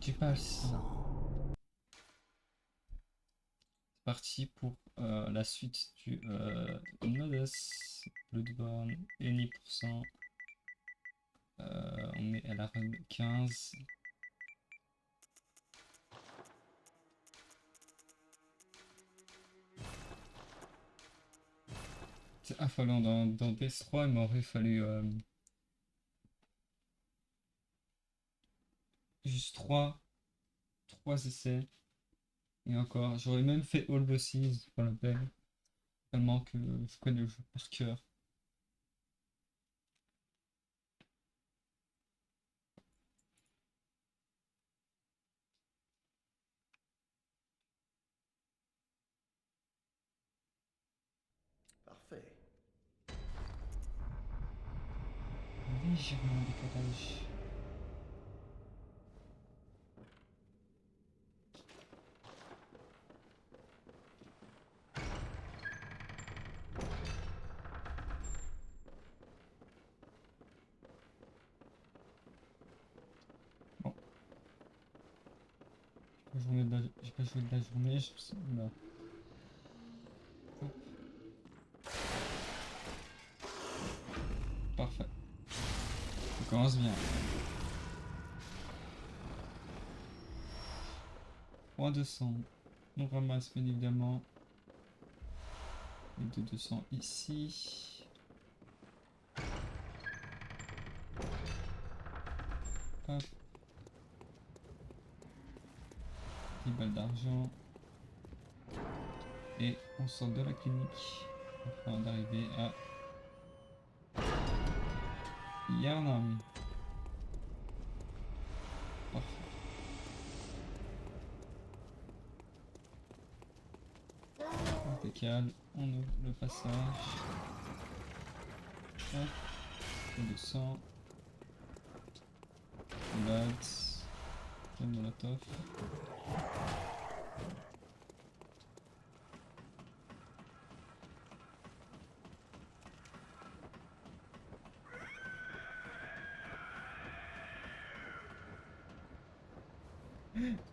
Tu passes. C'est parti pour la suite du Nodes, Bloodborne, Eni pour cent. On est à la run 15. C'est affolant, dans PS3 il m'aurait fallu juste 3 essais. Et encore, j'aurais même fait All Bosses, pas la peine. Tellement que je connais le jeu par cœur. Parfait. Légèrement en décalage. Bon, j'ai pas joué de la journée, oula. Hop, parfait. On commence bien. 200. On ramasse bien évidemment les 200 ici. Hop. 10 balles d'argent. Et on sort de la clinique afin d'arriver à Yarnam. Parfait. On décale, on ouvre le passage. Hop. 200. Lads. Le molotov.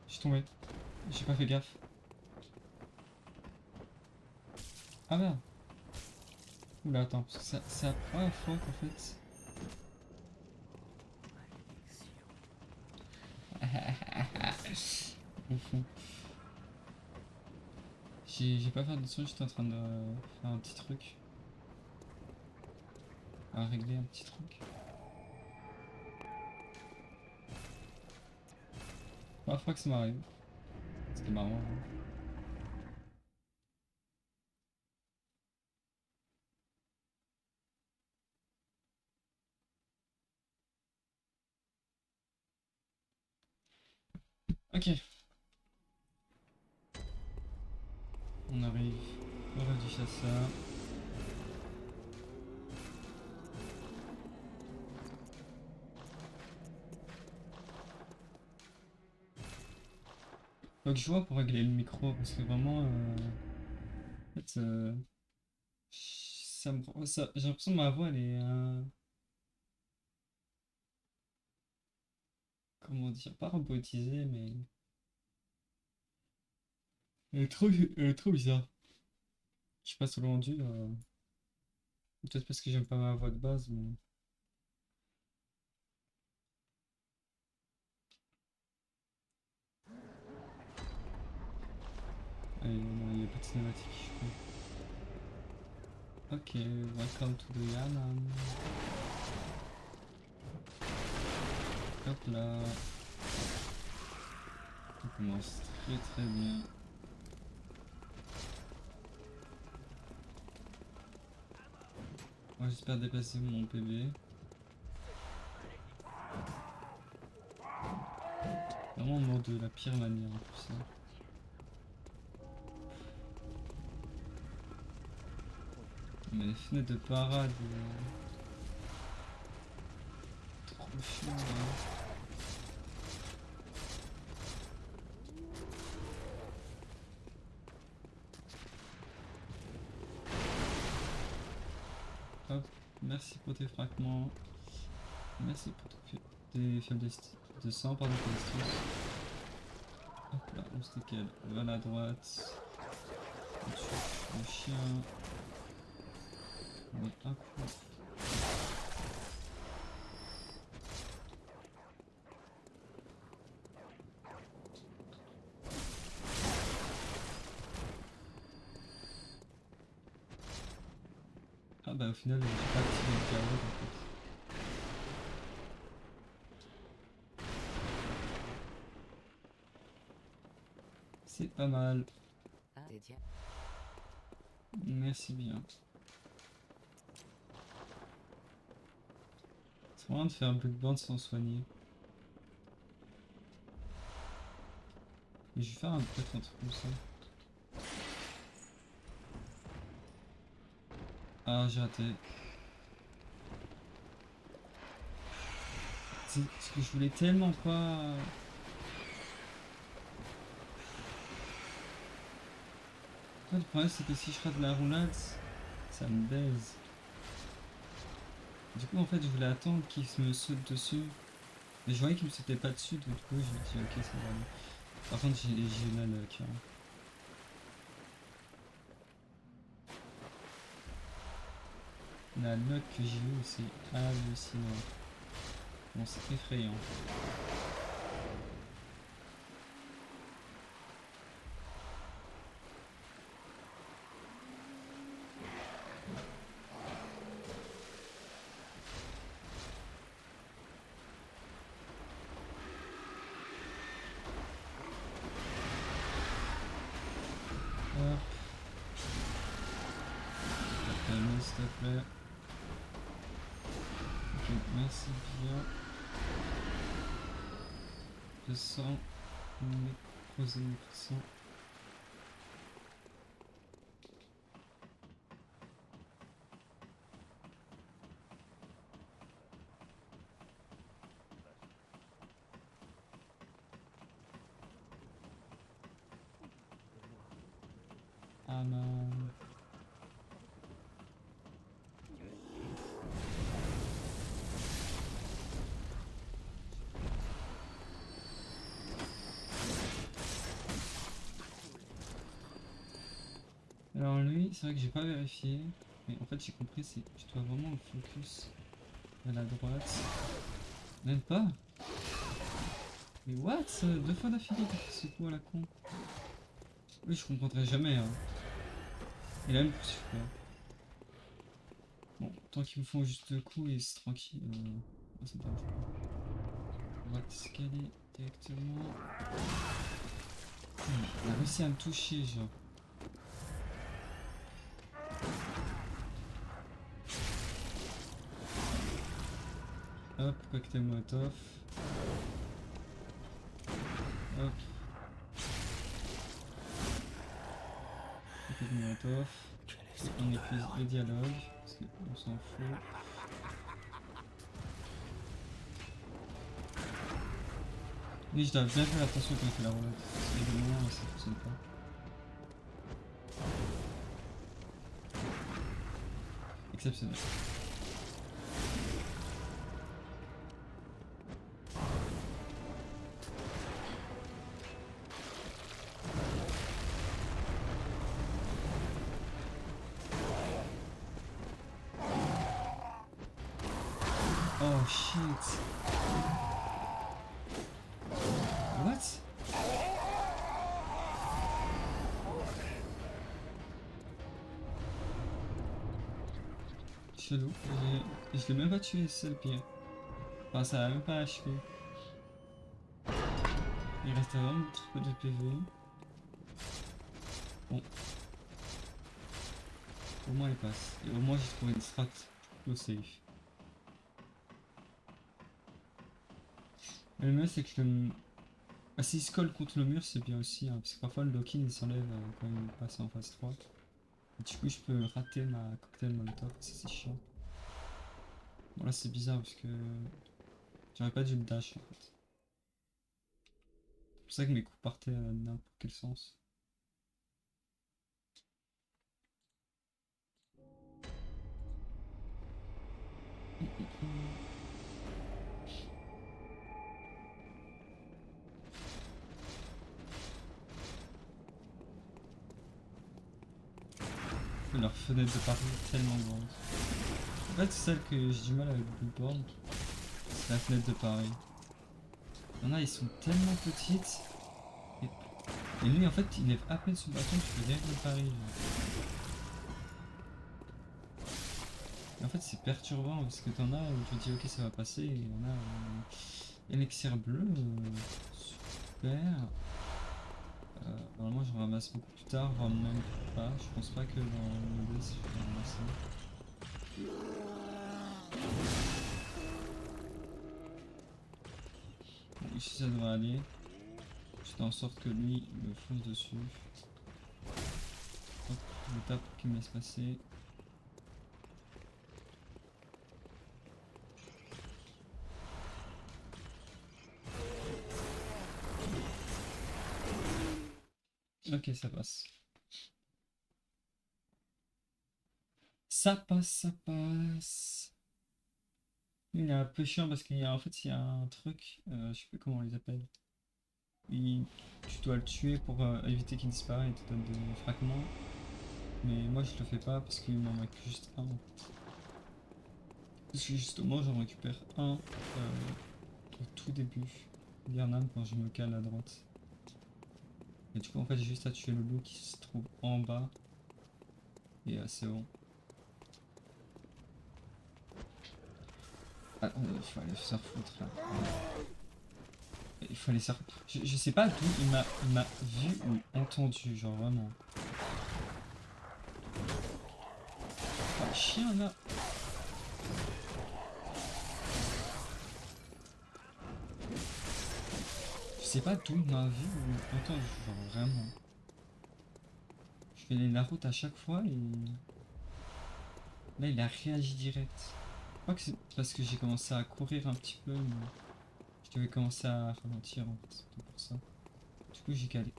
Je suis tombé. J'ai pas fait gaffe. Ah merde. Oula, attends, parce que c'est la première fois qu'en fait. Au fond. J'ai pas fait attention, j'étais en train de faire un petit truc. À régler un petit truc. Première fois que ça m'arrive. C'était marrant, hein. Ok, on arrive au rêve du chasseur. Donc je vois pour régler le micro, parce que vraiment, en fait, j'ai l'impression que ma voix, elle est, comment dire, pas robotisée, mais elle est trop bizarre. Je sais pas sous le rendu, peut-être parce que j'aime pas ma voix de base, mais... Allez, non, il n'y a pas de cinématique, je crois. Ok, welcome to the Yanam. Hop là. On commence très très bien. Moi j'espère dépasser mon PV. Vraiment mort de la pire manière en plus, hein. Mais les fenêtres de parade, trop chiant, hein. Hop, merci pour tes fragments. Merci pour tes faibles de sang, pardon pour l'astuce. Bon, c'était quel? Vers la droite. On tue le chien. On met un coup. Ah bah au final j'ai pas activé le chaos en fait. C'est pas mal. Merci bien. C'est vraiment de faire un bloodborne sans soigner. Et je vais faire peut-être un truc comme ça. Ah j'ai raté. C'est ce que je voulais tellement pas. En fait, le problème c'est que si je rate la roulade, ça me baise. Du coup en fait je voulais attendre qu'il me saute dessus. Mais je voyais qu'il me sautait pas dessus, donc du coup je me dis ok ça va aller. Par contre j'ai eu la luck. Hein. La luck que j'ai eue c'est hallucinant. Bon c'est effrayant. Hop. Calme s'il te plaît. Ok, merci bien. Je sens mes croissants. Ah non. Alors lui, c'est vrai que j'ai pas vérifié. Mais en fait j'ai compris, c'est que tu dois vraiment le focus à la droite. Même pas. Mais what? Deux fois d'affilée t'as fait ce coup à la con. Oui je comprendrai jamais hein. Et là même pour pas. Bon, tant qu'ils me font juste deux coups et c'est tranquille. Moi, ça me dérange pas. On va escaler directement. Il a réussi à me toucher genre. Hop, cocktail molotov. Hop. Cocktail molotov. On épuise le dialogue, parce qu'on s'en fout. Mais je dois bien faire attention quand on fait la roulette. Parce que évidemment ça fonctionne pas. Exceptionnel. Oh shit. What? Chelou. Je l'ai même pas tué, c'est le pire. Enfin, ça a même pas achevé. Il restait vraiment trop peu de PV. Bon, au moins il passe. Et au moins j'ai trouvé une strat au safe. Mais le mieux c'est que le... Ah, s'il se colle contre le mur c'est bien aussi, hein, parce que parfois le lock-in il s'enlève quand il passe en phase 3. Et du coup je peux rater ma cocktail molotov, ça c'est chiant. Bon là c'est bizarre parce que j'aurais pas dû le dash en fait. C'est pour ça que mes coups partaient à n'importe quel sens. que leur fenêtre de Paris est tellement grande. En fait, celle que j'ai du mal avec Bloodborne, c'est la fenêtre de Paris. Il y en a, ils sont tellement petites. Et lui, en fait, il lève à peine son bâton, tu peux rien de Paris. Genre. Et en fait, c'est perturbant parce que t'en as où tu te dis ok, ça va passer, et il y en a élixir bleu, super. Normalement, je ramasse beaucoup plus tard, voire même pas. Je pense pas que dans le 2, si je vais ramasser. Bon, ici, ça devrait aller. Je fais en sorte que lui me fonce dessus. Hop, je tape pour qu'il me laisse passer. Ok, ça passe. Ça passe, ça passe. Il est un peu chiant parce qu'il y a en fait il y a un truc, je sais plus comment on les appelle. Tu dois le tuer pour éviter qu'il disparaisse et te donne des fragments. Mais moi je le fais pas parce qu'il m'en manque juste un. Parce que justement j'en récupère un au tout début. Bernard quand je me cale à droite. Et du coup en fait j'ai juste à tuer le loup qui se trouve en bas. Et c'est bon. Ah, il faut aller se foutre là. Il faut aller se je sais pas d'où il m'a vu ou entendu, genre vraiment. Oh, chien là. Je sais pas d'où il m'a vu ou entendu, genre vraiment. Je fais la route à chaque fois et là il a réagi direct. Je crois que c'est parce que j'ai commencé à courir un petit peu, mais je devais commencer à ralentir en fait, c'était pour ça. Du coup j'ai calé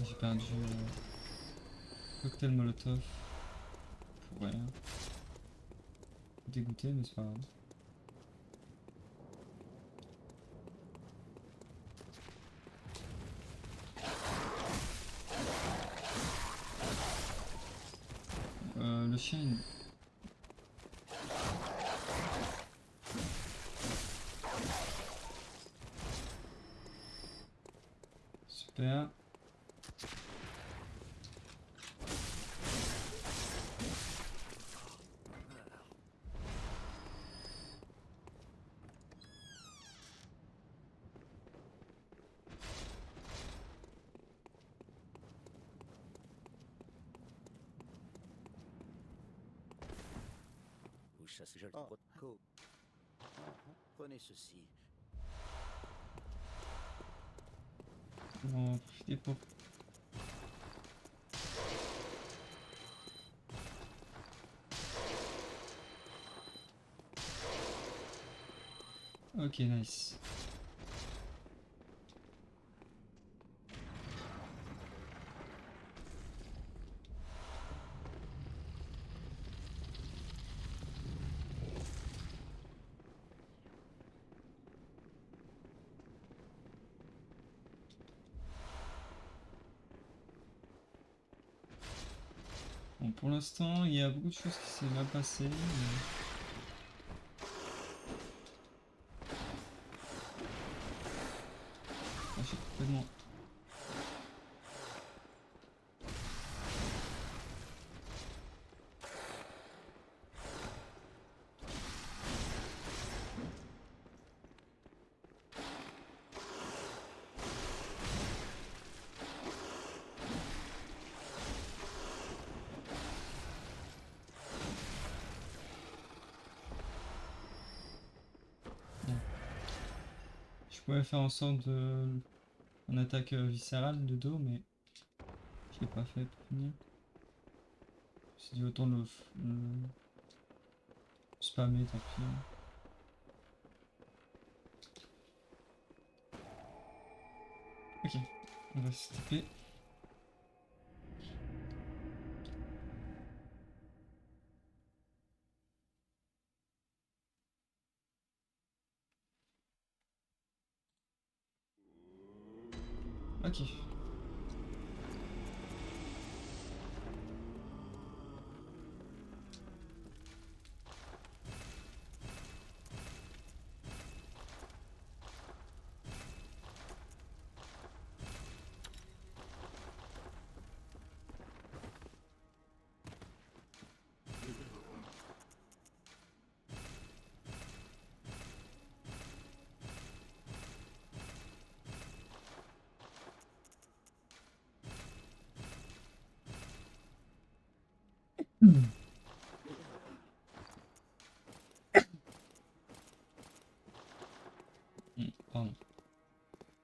j'ai perdu cocktail molotov pour rien. Dégoûté mais c'est pas grave. Le chien il... Super. Vous chassez, je le cool. Prenez ceci. On va en profiter pour... Ok, nice. Bon, pour l'instant, il y a beaucoup de choses qui s'est mal passées. Ah, j'ai complètement... Bon. Je pouvais faire en sorte de... une attaque viscérale de dos, mais je l'ai pas fait pour finir. J'ai dit autant le spammer, tant pis. Ok, on va se taper. Ok. Pardon.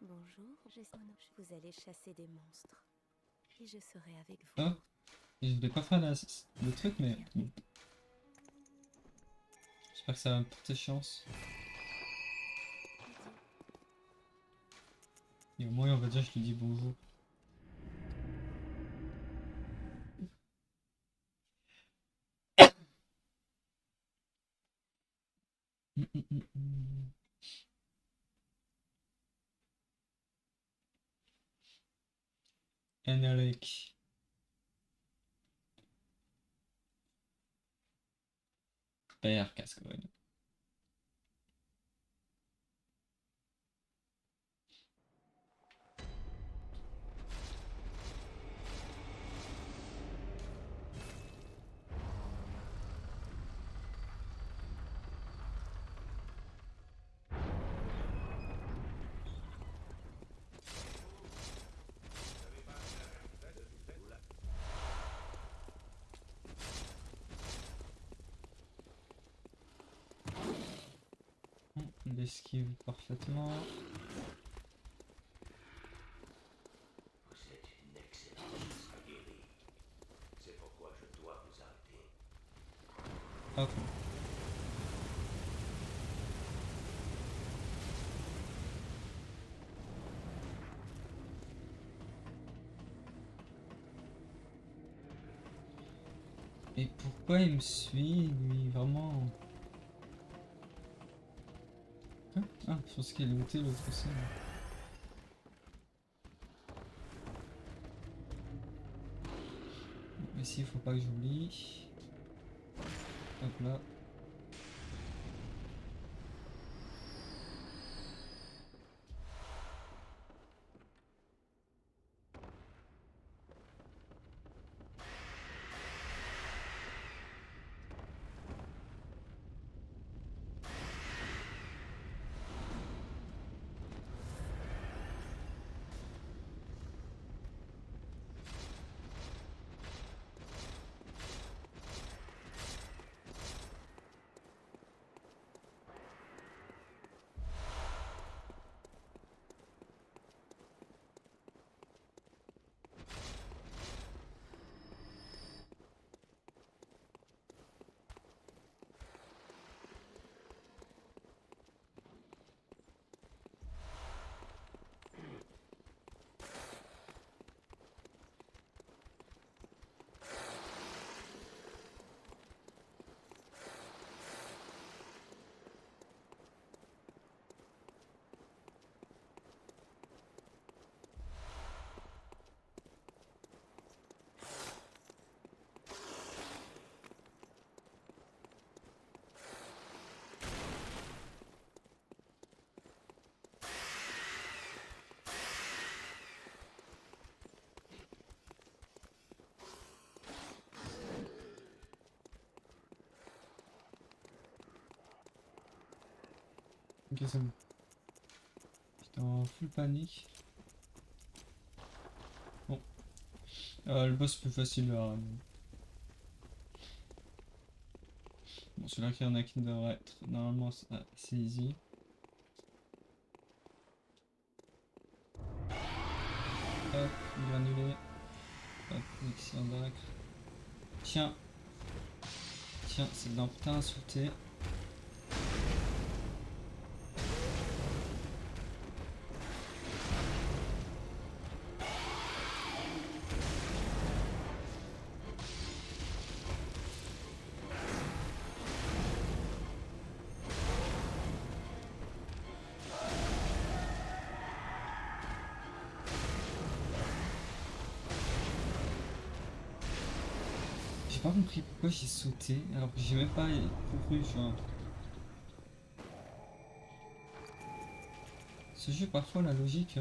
Bonjour, vous allez chasser des monstres. Et je serai avec vous. Oh, et je voulais pas faire le truc, mais bon. J'espère que ça va me porter chance. Et au moins, on va dire, je lui dis bonjour. Henrik. Père Cascogne. Il esquive parfaitement. Vous êtes une excellente spaghetti. C'est pourquoi je dois vous arrêter. Hop. Et pourquoi il me suit, lui, vraiment? Hein? Ah, je pense qu'il est looté l'autre aussi. Ici, il faut pas que j'oublie. Hop là. Ok, c'est bon. J'étais en full panique. Bon. Le boss plus facile là. Bon, celui-là qu'il y en a qui devrait être normalement c'est easy. Hop, granulé. Hop, mixeur d'acre. Tiens. Tiens, c'est dans putain sauté. J'ai pas compris pourquoi j'ai sauté alors que j'ai même pas couru, genre. Ce jeu parfois la logique.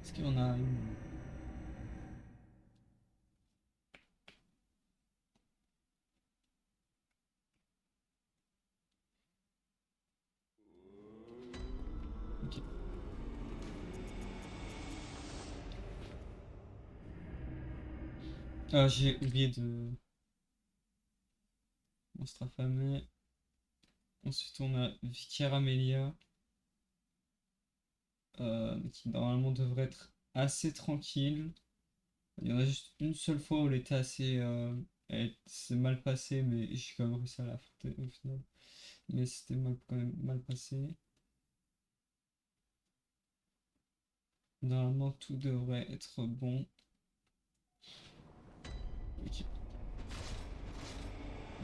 Est-ce qu'il y en a une? Ok. Ah, j'ai oublié de monstre affamé. Ensuite, on a Vicair Amelia, qui normalement devrait être assez tranquille. Il y en a juste une seule fois où elle était assez. Elle s'est mal passée, mais j'ai quand même réussi à la affronter au final. Mais c'était quand même mal passé. Normalement, tout devrait être bon. Ok.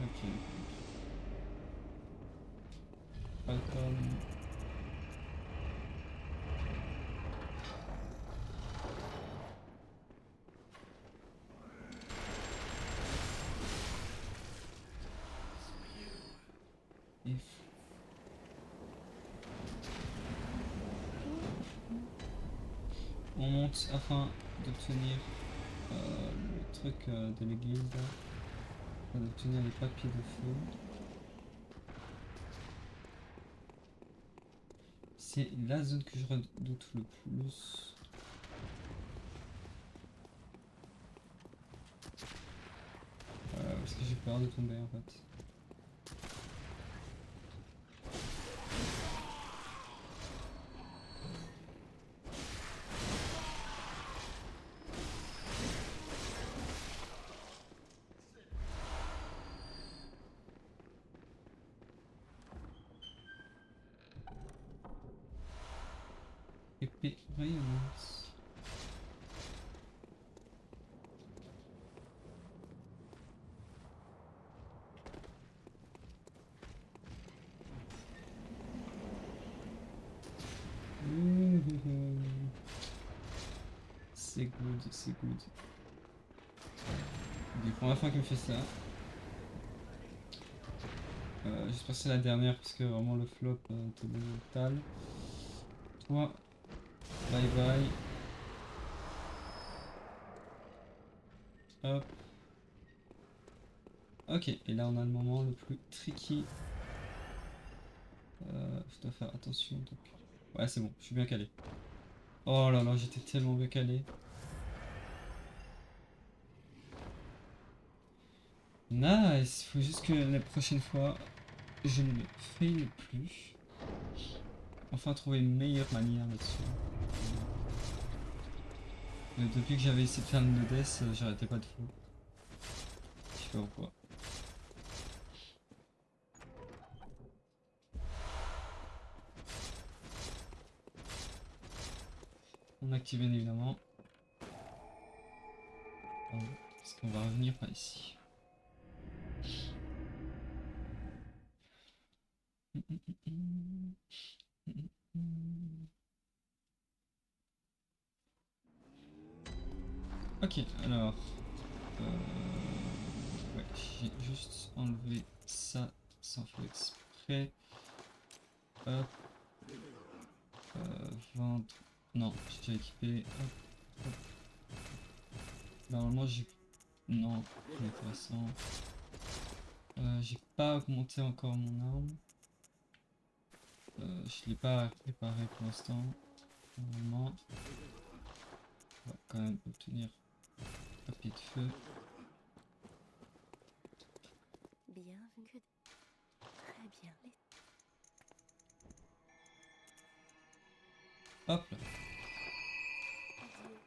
Ok. Falcon. If. On monte afin d'obtenir le truc de l'église là. Afin d'obtenir les papiers de feu. C'est la zone que je redoute le plus. Parce que j'ai peur de tomber en fait. Épée rayonnante. C'est good, c'est good. C'est la première fois qu'il me fait ça. J'espère que c'est la dernière parce que vraiment le flop était brutal. Toi, bye bye. Hop. Ok, et là on a le moment le plus tricky. Je dois faire attention donc. Ouais, c'est bon, je suis bien calé. Oh là là, j'étais tellement bien calé. Nice, faut juste que la prochaine fois je ne le faille plus. Enfin trouver une meilleure manière là-dessus. Depuis que j'avais essayé de faire une death, j'arrêtais pas de fou. Je sais pas pourquoi. On active bien évidemment. Est-ce qu'on va revenir par ici? Ok, alors. Ouais, j'ai juste enlevé ça sans faire exprès. Hop. Vendre. Non, j'ai déjà équipé. Hop, hop. Normalement, j'ai. Non, c'est intéressant. J'ai pas augmenté encore mon arme. Je l'ai pas préparé pour l'instant. Normalement, on va quand même obtenir papier de feu. Bien que... Très bien. Hop là. Adieu.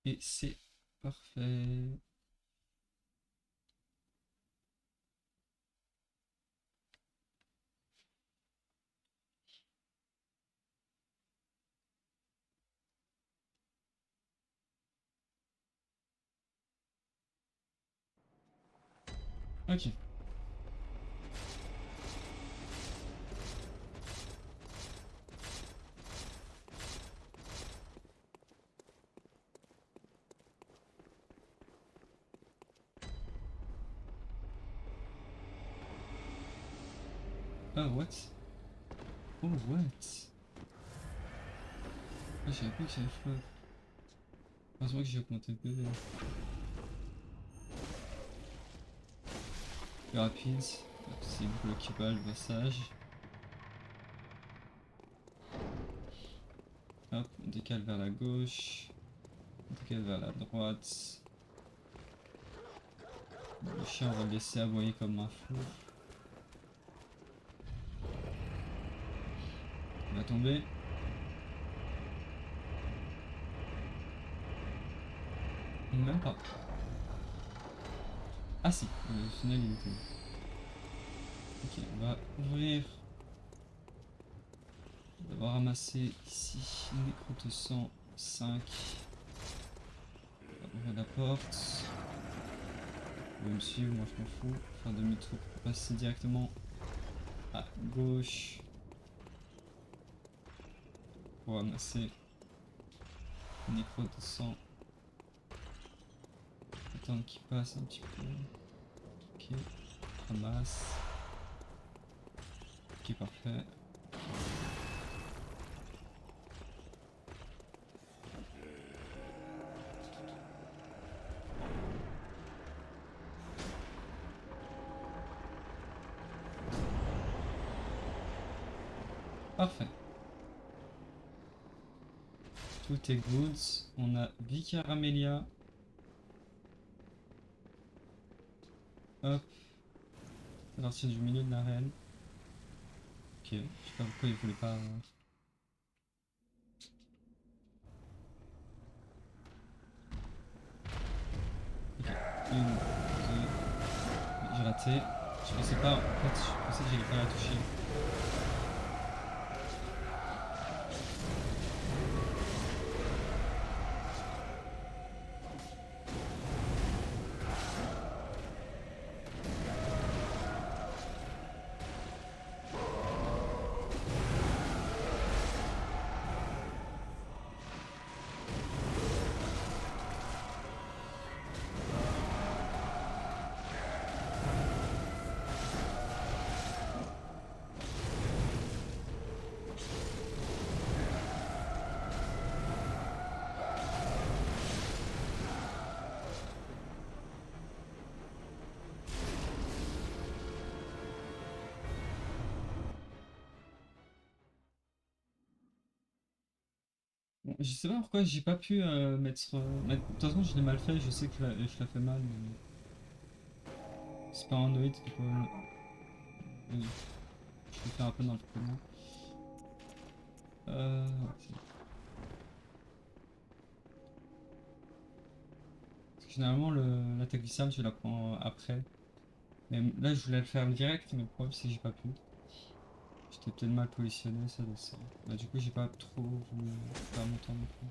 Et c'est parfait. Ok. Ah, what? Oh, what? Ah, j'avais pas que j'avais flop. Heureusement que j'ai augmenté le PV. Rapide. C'est bloquable, passage. Hop, on décale vers la gauche. On décale vers la droite. Le chien, on va le laisser aboyer comme un fou. Il va tomber. Même pas. Ah si, le tunnel il était. Ok, on va ouvrir. On va ramasser ici Nécrote 105. On va ouvrir la porte. Vous pouvez me suivre, moi je m'en fous. Faire demi-tour pour passer directement à gauche. Pour ramasser Nécrote 100. Attendre qu'il passe un petit peu. Ok, ramasse. Ok, parfait. Parfait. Tout est good. On a Vicar Amelia. Hop. À partir du milieu de l'arène. Ok, je sais pas pourquoi il voulait pas. Ok, une, deux. J'ai raté. Je pensais pas, en fait, je pensais que j'allais pas la toucher. Bon, je sais pas pourquoi j'ai pas pu de toute façon, je l'ai mal fait, je sais que je la fais mal, mais. C'est paranoïde, c'est quoi. Vas-y, je vais faire un peu dans le comment. Ouais, parce que généralement, l'attaque du sable, je la prends après. Mais là, je voulais le faire direct, mais le problème, c'est que j'ai pas pu. J'étais peut-être mal positionné, ça doit être ça. Bah, du coup, j'ai pas trop voulu faire mon temps non plus.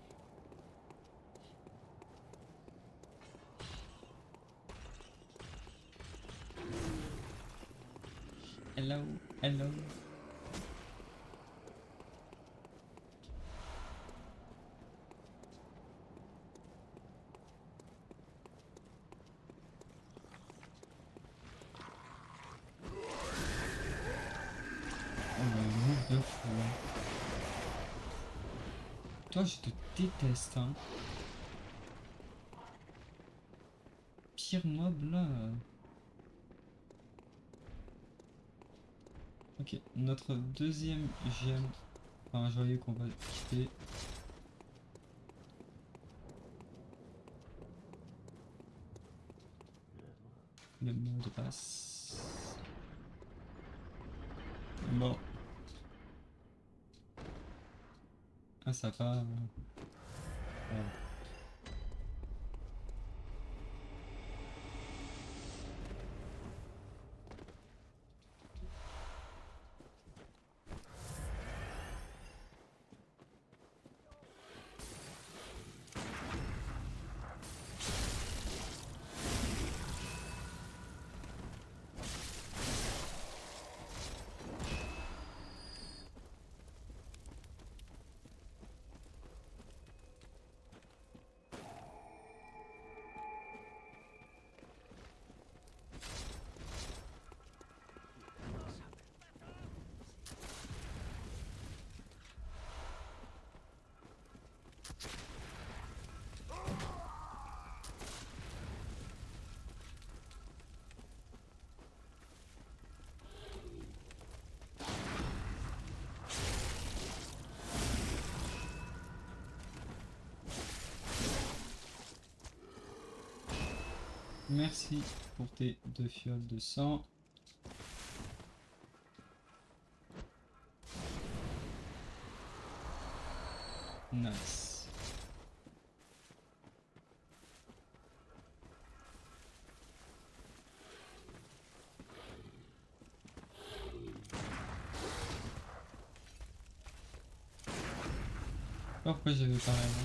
Hello, hello. Oh, le move de fou. Toi, je te déteste, hein. Pire mob là. Ok, notre deuxième gemme. Enfin, un joyau qu'on va quitter. Le mot de passe. Bon. Ah, ça va. Ouais. Merci pour tes 2 fioles de sang. Nice. Pourquoi j'avais pas raison?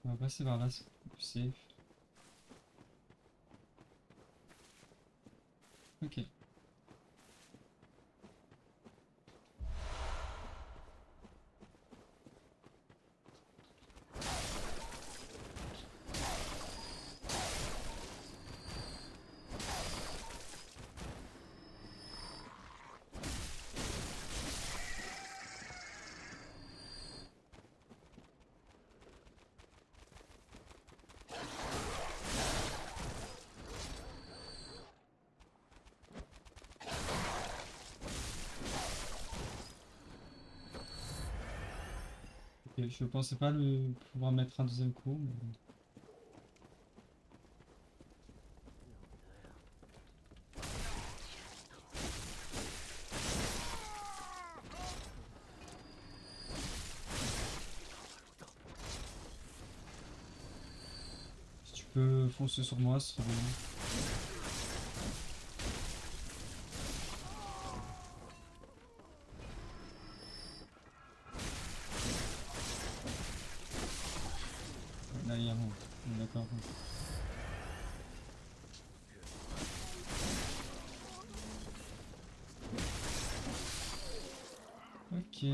On va passer par là, c'est plus safe. Ok. Ok, je pensais pas le pouvoir mettre un deuxième coup, mais... Si tu peux foncer sur moi, ce serait bien. Là, il y a un... D'accord. Ok.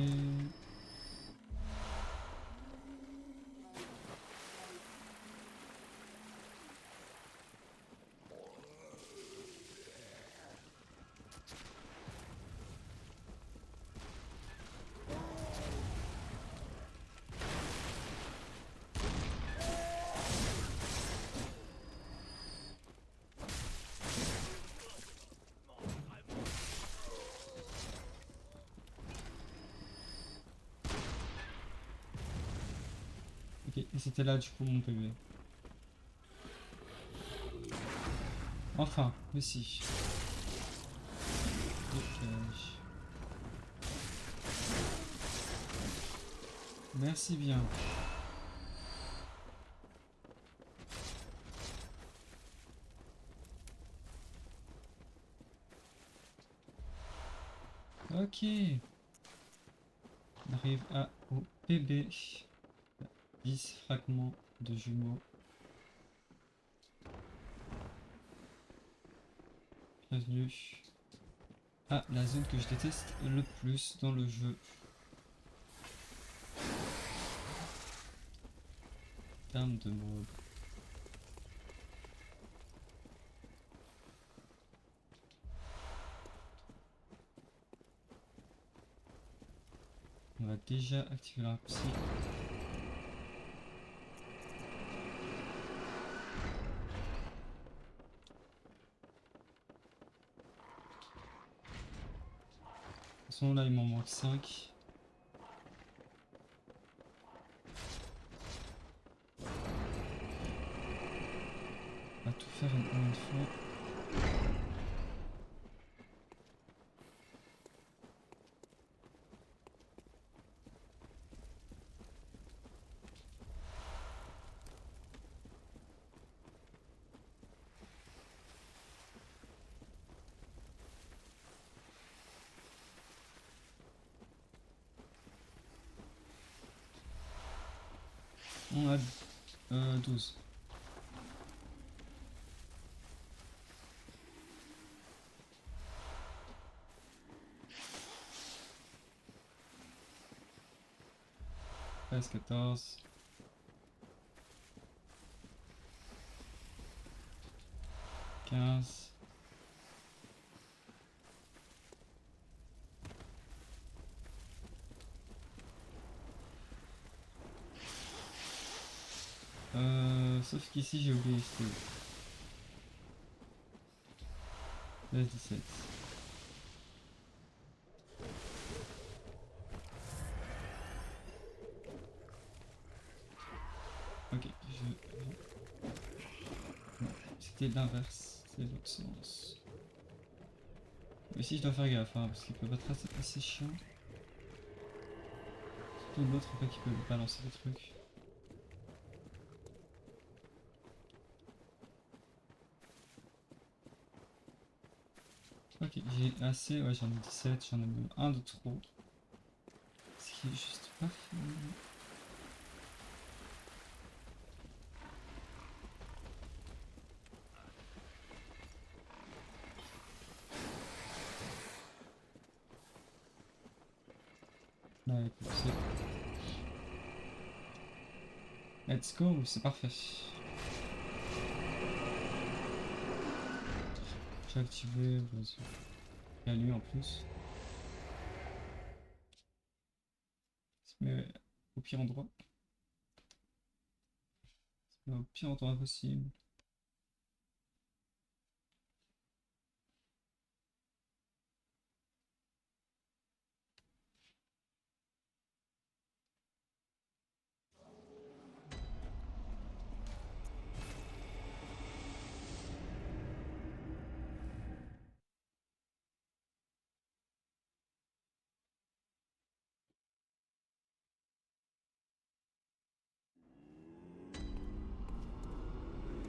Ok, et c'était là du coup mon PV. Enfin, aussi. Dégage. Merci bien. Ok. On arrive au PB. 10 fragments de jumeaux. Bienvenue à la zone que je déteste le plus dans le jeu. Terme de mode. On va déjà activer la psy. De toute façon là il m'en manque 5. On va tout faire une fois. On a 12. Presque 14. 15. 16. Sauf qu'ici j'ai oublié, c'était où? 17. Ok, non, c'était l'inverse, c'est l'autre sens. Mais ici je dois faire gaffe, hein, parce qu'il peut être assez chiant. Surtout l'autre en fait qui peut balancer des trucs. Ok, j'ai assez, ouais j'en ai 17, j'en ai même un de trop. Ce qui est juste pas fini. Là, écoute, let's go, c'est parfait. J'ai activé, vas-y. Il y a lui en plus. Il se met au pire endroit. Il se met au pire endroit possible.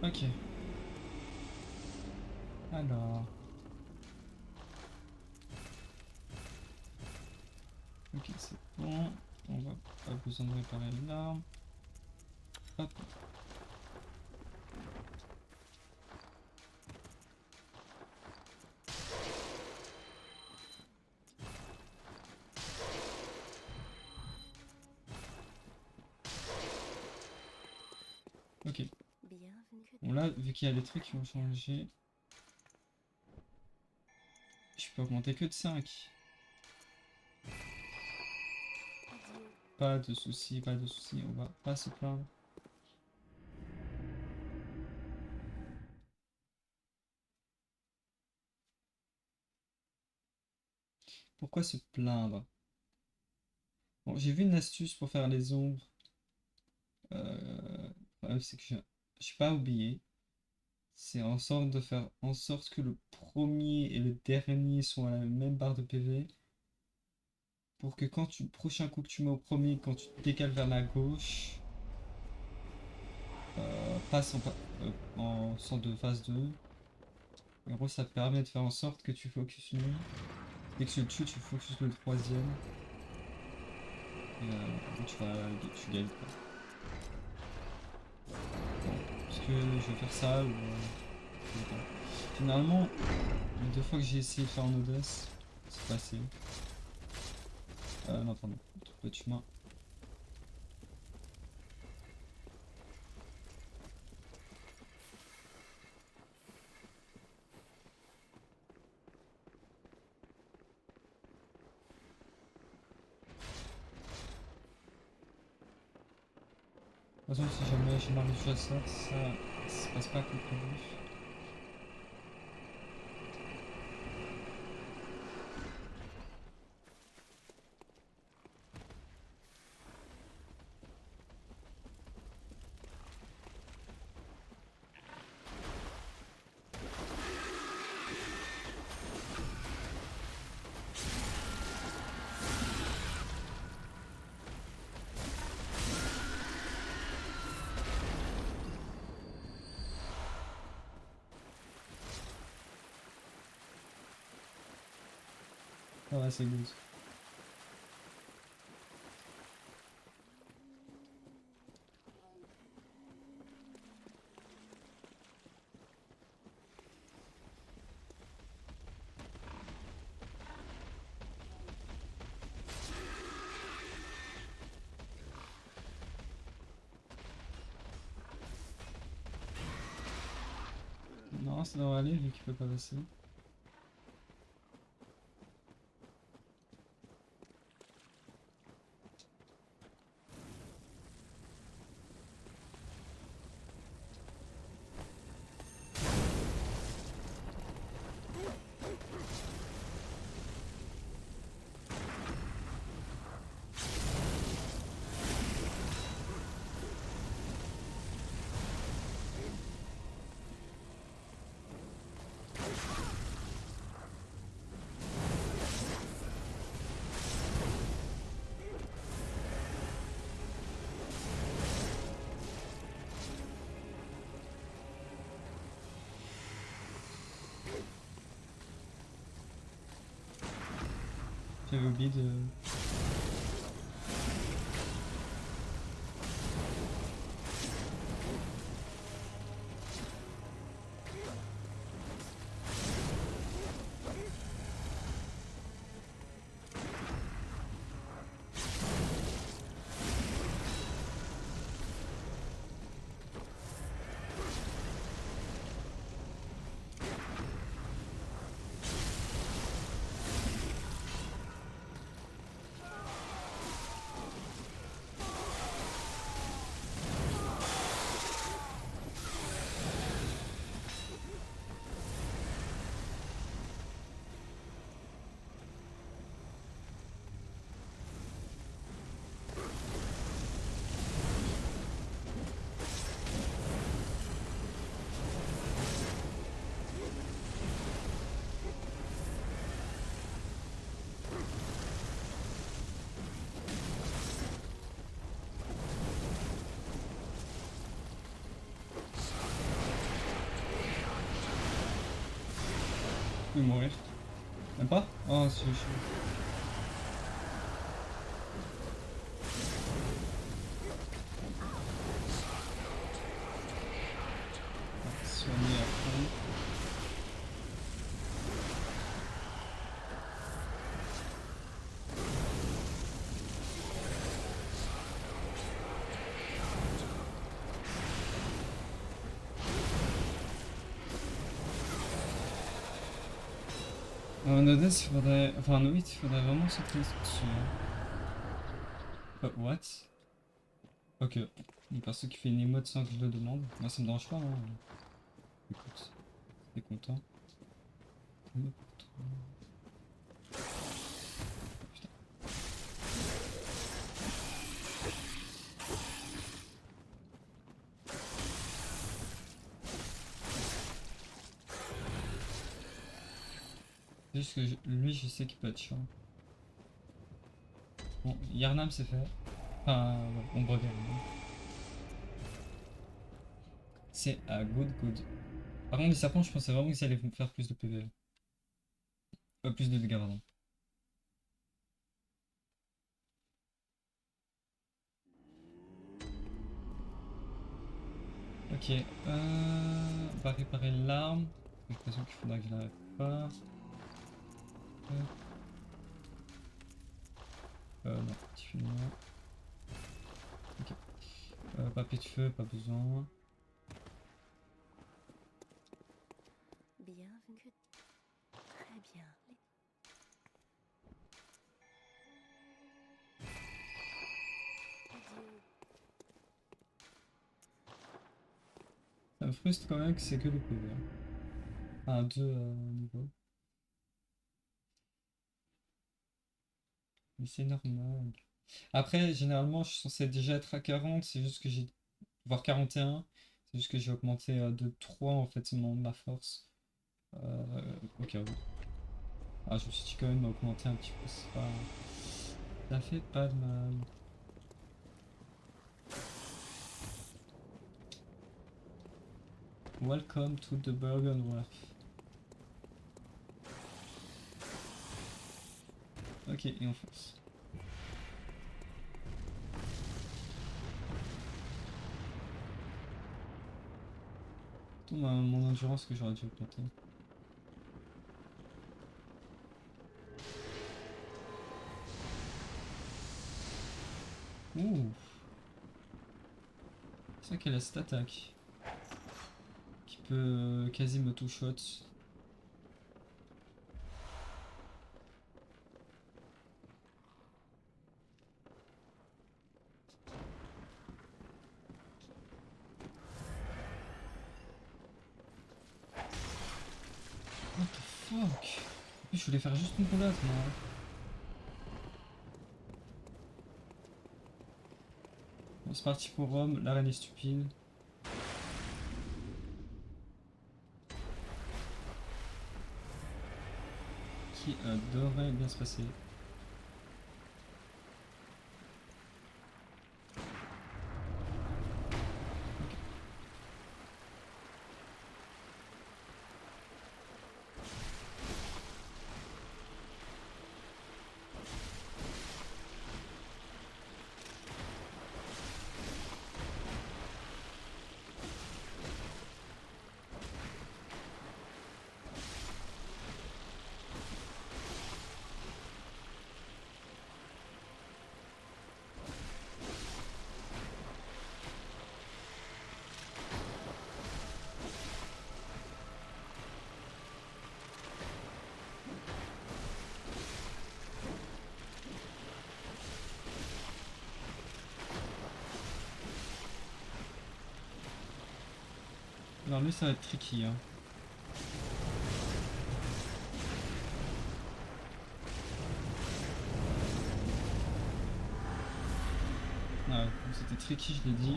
Ok. Alors. Ok, c'est bon. On va pas besoin de réparer l'arme. Hop. Ok. Bienvenue. Bon là, vu qu'il y a des trucs qui vont changer, je peux augmenter que de 5. Adieu. Pas de soucis, pas de soucis, on va pas se plaindre. Pourquoi se plaindre? Bon, j'ai vu une astuce pour faire les ombres. Le problème, c'est que je pas oublié. C'est en sorte de faire en sorte que le premier et le dernier soient à la même barre de PV. Pour que quand tu, le prochain coup que tu mets au premier, quand tu te décales vers la gauche, passe en sorte de phase 2. En gros, ça te permet de faire en sorte que tu focuses lui. Dès que tu le tues, tu focuses le troisième. Et en gros, tu gagnes quoi. Bon, est-ce que je vais faire ça ou je sais pas. Finalement, les 2 fois que j'ai essayé de faire en audace, c'est passé. Non, pardon, le humain. De toute façon, si jamais j'ai marre du chasseur, ça se passe pas comme prévu. Ça va, c'est good. Non, ça devrait aller vu qu'il peut pas passer. J'avais oublié de... Je vais mourir. Même pas? Oh, c'est chaud. Soigner à fond. En Odess, il faudrait... Enfin, en Novite, il faudrait vraiment s'entraîner dessus. What? Ok. Une personne qui fait une émote sans que je le demande. Moi, ça me dérange pas, hein. Écoute, t'es content. Mais pour toi. Putain. C'est juste que lui, je sais qu'il peut être chiant. Bon, Yarnam, c'est fait. Enfin, ouais, on revient. C'est à good. Par contre, les serpents, je pensais vraiment que ça allait me faire plus de PV. Plus de dégâts, pardon. Ok, on va réparer l'arme. J'ai l'impression qu'il faudra que je la répare. Non, petit fumeur. Ok. Papier de feu, pas besoin. Bienvenue. Très bien. Adieu. Ça me frustre quand même que c'est que le PV. Hein. 2 niveaux. Mais c'est normal. Après, généralement, je suis censé déjà être à 40, c'est juste que j'ai... voire 41. C'est juste que j'ai augmenté de 3 en fait ma force. Ok, oui. Ah, je me suis dit quand même à augmenter un petit peu, c'est pas... Ça fait pas de mal. Welcome to the Bergenwerf. Ok, et on fonce. Mon endurance que j'aurais dû augmenter. Ouh. C'est vrai qu'elle a cette attaque. Qui peut quasi me two-shot. What the fuck? En plus, je voulais faire juste une roulade, moi. Bon, c'est parti pour Rome, la reine est stupide. Qui devrait bien se passer. Alors lui ça va être tricky hein. Ah, c'était tricky, je l'ai dit.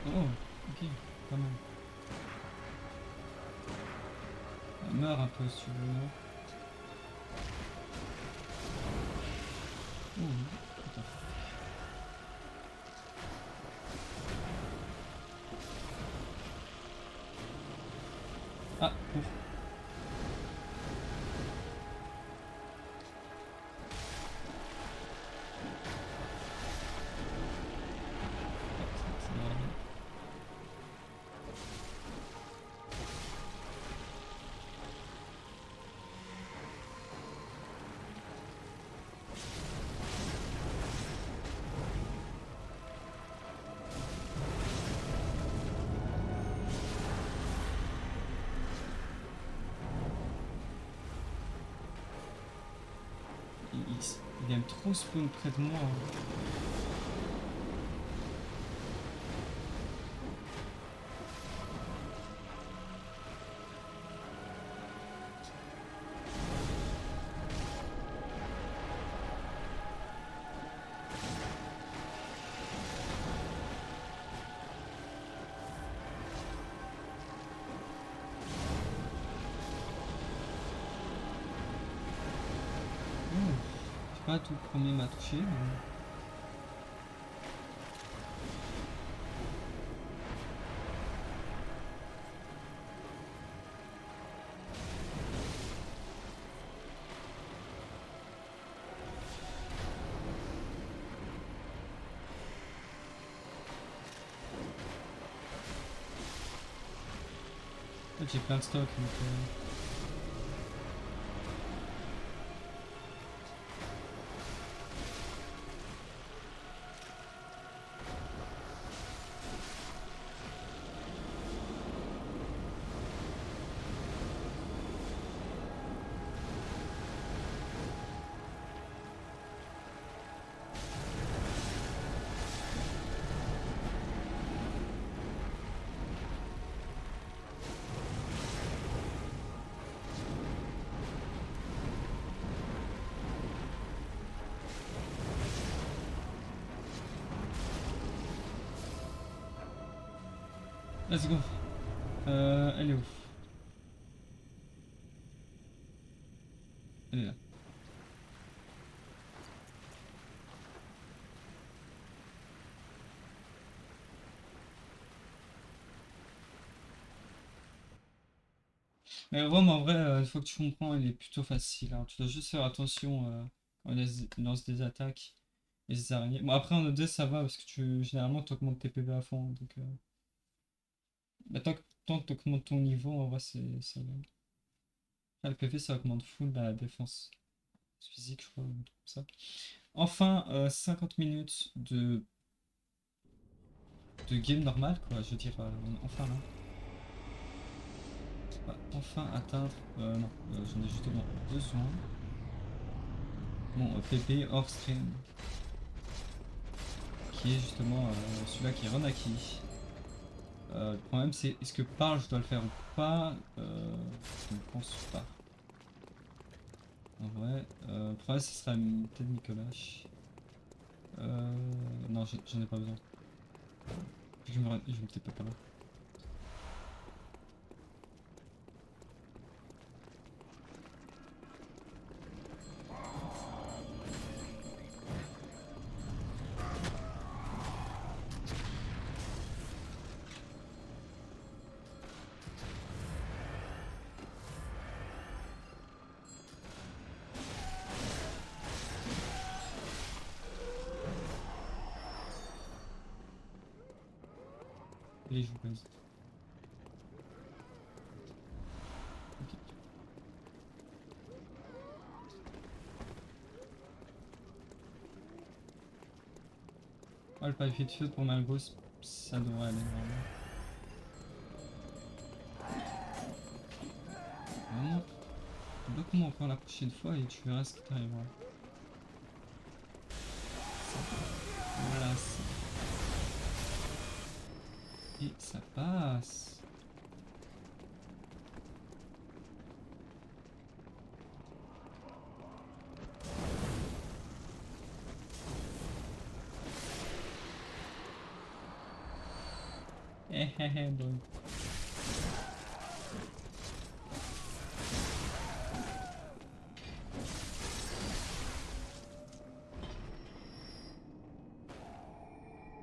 Oh, ok, pas mal. Meurs un peu si tu veux. Oh, attends. Ah, ouf. Ça va aller. Il aime trop spawn près de moi. Oh, je sais pas, tout le premier m'a touché. Mais... En fait, j'ai plein de stock. Donc, let's go. Elle est où? Elle est là. Mais vraiment, en vrai, une fois que tu comprends, il est plutôt facile. Hein. Tu dois juste faire attention quand il lance des attaques et des araignées. Bon, après, en OD, ça va parce que généralement, tu augmentes tes PV à fond. Donc, bah, tant que tu augmentes ton niveau, en vrai, ça va. Enfin, le PV, ça augmente full la défense physique, je crois, un truc comme ça. Enfin, 50 minutes de game normal, quoi. Je veux dire, on est enfin là. On va enfin atteindre. Non, j'en ai justement besoin. Mon PP hors stream. Qui est justement celui-là qui est Renaki. Le problème c'est est-ce que Parle je dois le faire ou pas je ne pense pas. En vrai, le problème ce sera peut-être Nicolas. Non, j'en ai pas besoin. Je vais peut-être pas là. Les joueuses. Oh, le papier de feu pour Malgo, ça devrait aller vraiment. Vraiment, bloque-moi encore la prochaine fois et tu verras ce qui t'arrivera. Ça. Voilà ça. Et ça passe. Bon.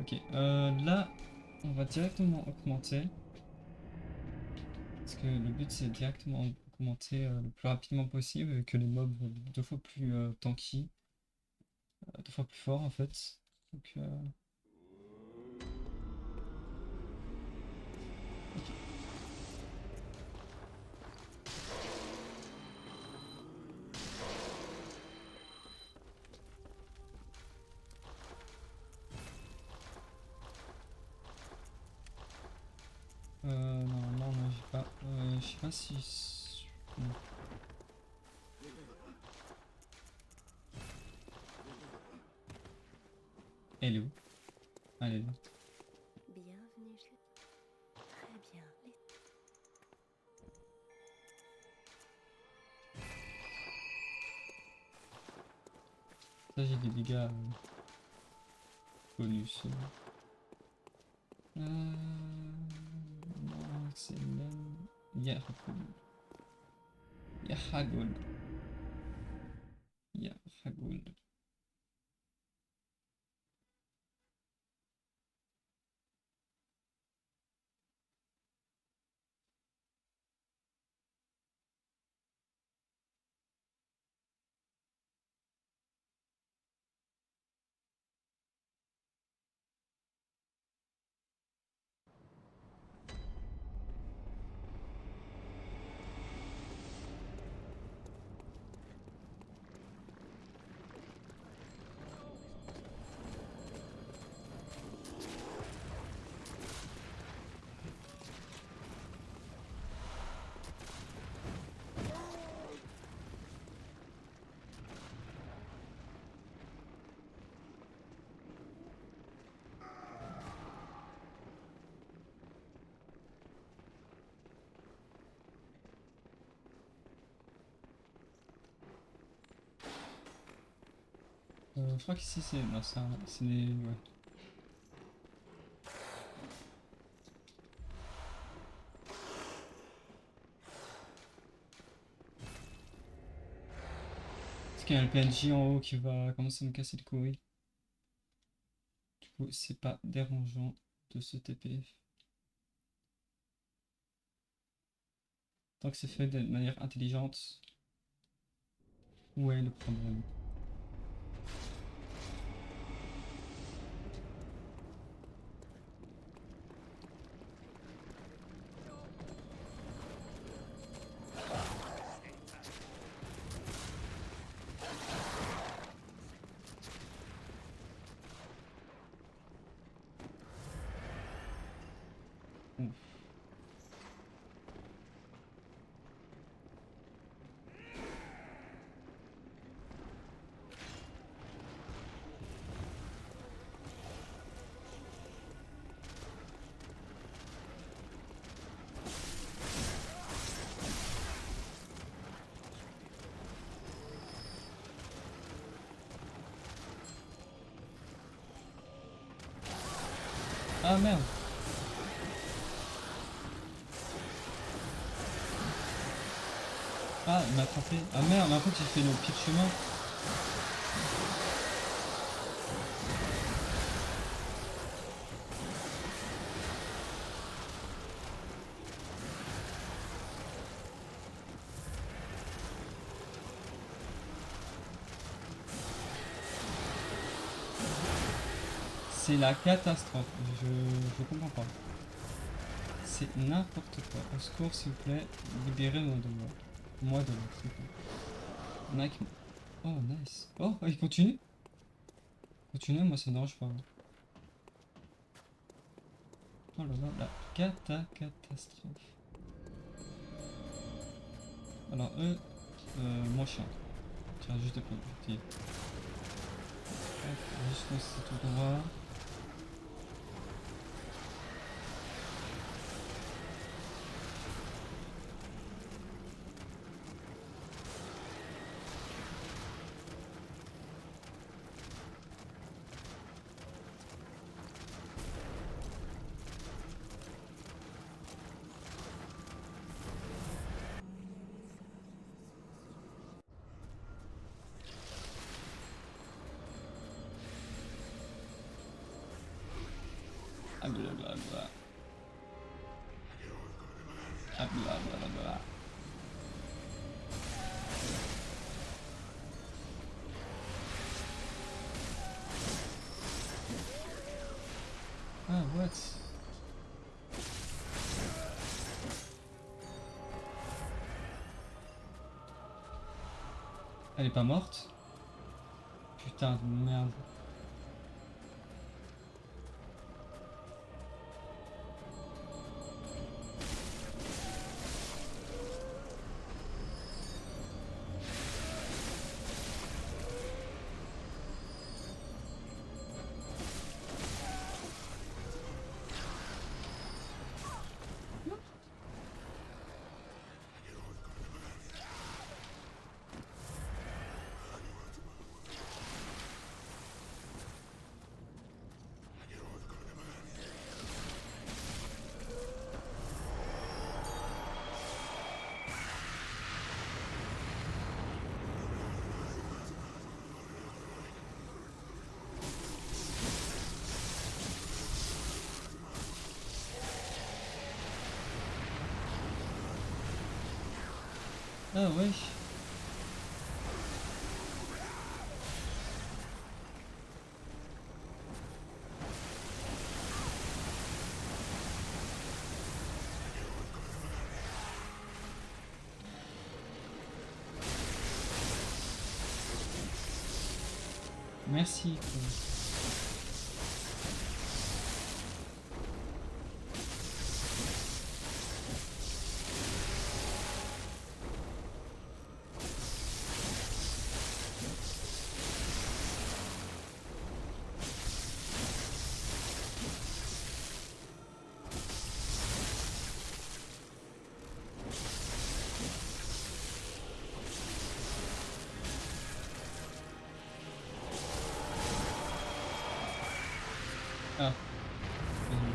Ok, là, on va directement augmenter. Parce que le but c'est directement augmenter le plus rapidement possible, que les mobs vont être 2 fois plus tanky, 2 fois plus fort en fait. Donc, ok. Normalement, non, j'ai pas. Je sais pas si. Non. Elle est où? Ah, elle est là. Bienvenue chez... Très bien. Ça, j'ai des dégâts bonus. Non, c'est même. Yarhagul. Yarhagul. Yarhagul. Je crois qu'ici c'est. Non, c'est des. Ouais. Parce qu'il y a le PNJ en haut qui va commencer à me casser le couille. Du coup, c'est pas dérangeant de se TP. Tant que c'est fait de manière intelligente, où est le problème? Ouf. Ah merde! Ah, il m'a attrapé. Ah merde, mais en fait, j'ai fait le pire chemin. C'est la catastrophe. Je comprends pas. C'est n'importe quoi. Au secours, s'il vous plaît, libérez-moi de moi. Moi de l'autre, s'il vous plaît. Il y en a qui... Oh, nice. Oh, il continue? Continue, moi ça me dérange pas. Oh là là, la catastrophe. Alors eux, moins chiant. Tiens, juste après, ok. Hop, juste foncer tout droit. Ah blablabla. Ah blablabla. Ah what? Elle est pas morte? Putain de merde. Ah ouais. Merci. Quoi. Ah. Désolé.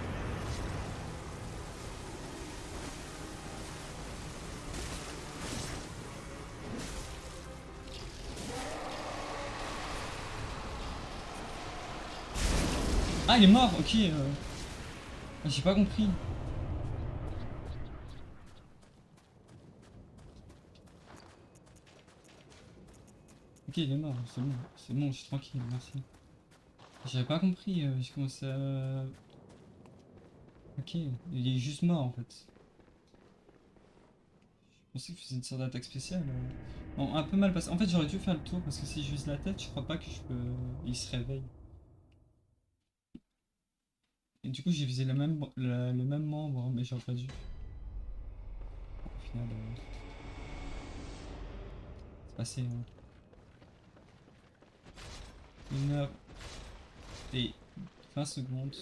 Ah, il est mort, ok. J'ai pas compris. Ok, il est mort, c'est bon, je suis tranquille, merci. J'avais pas compris, j'ai commencé à... Ok, il est juste mort en fait. Je pensais qu'il faisait une sorte d'attaque spéciale. Bon, un peu mal passé. En fait, j'aurais dû faire le tour parce que si je vise la tête, je crois pas que je peux... Il se réveille. Et du coup, j'ai visé le même membre, mais j'aurais pas dû. Au final, c'est passé. 1h et 20 secondes.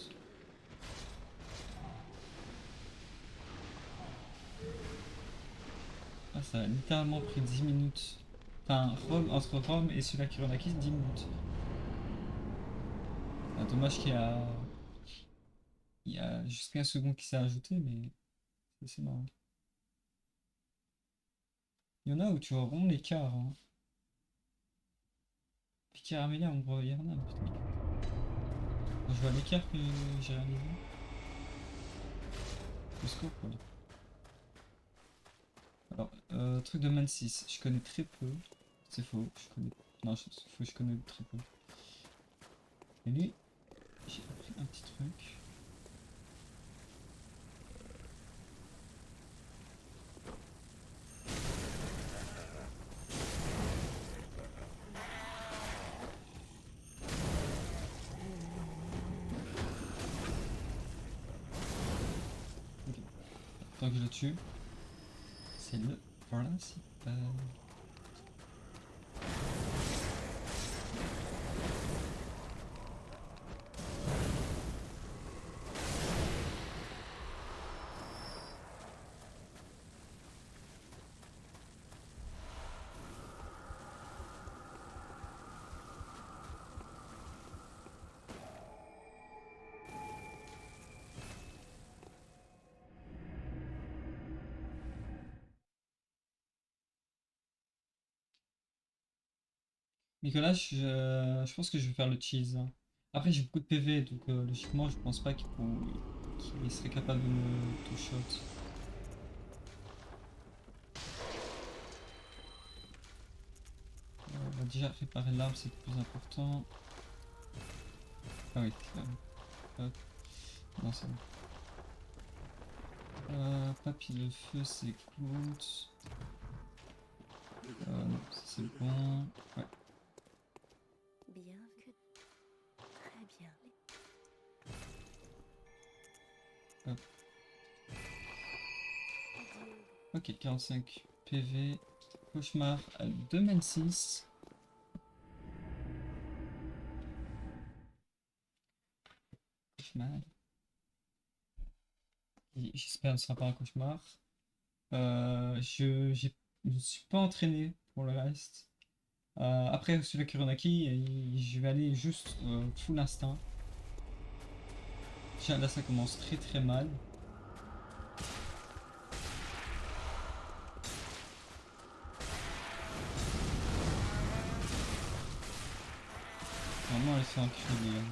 Ah, ça a littéralement pris 10 minutes. Enfin, entre Rome et celui-là qui acquis 10 minutes. Ah, dommage il y a juste 15 secondes qui s'est ajouté, mais c'est marrant. Il y en a où tu vois vraiment l'écart. Hein. Puis Caramélia, on voit Yarnam, putain. Quand je vois l'écart que j'ai réalisé. Le score, quoi. Alors, truc de Man 6, je connais très peu. C'est faux, je connais. Non, c'est faux, je connais très peu. Et lui, j'ai appris un petit truc. tant que je le tue. C'est le principal. Nicolas, je pense que je vais faire le cheese, hein. Après, j'ai beaucoup de PV, donc logiquement, je pense pas qu'il serait capable de me two-shot. On va déjà réparer l'arme, c'est le plus important. Ah oui, hop. Non, c'est bon. Papille de feu, c'est good. Non, ça c'est bon. Ouais. Bien que... Très bien. Hop. Adieu. Ok, 45 PV. Cauchemar à 2-6. Cauchemar. J'espère que ce ne sera pas un cauchemar. Je ne suis pas entraîné pour le reste. Après celui Kuronaki, je vais aller juste full instinct. Déjà là ça commence très très mal. Normalement elle se fait enculer, hein.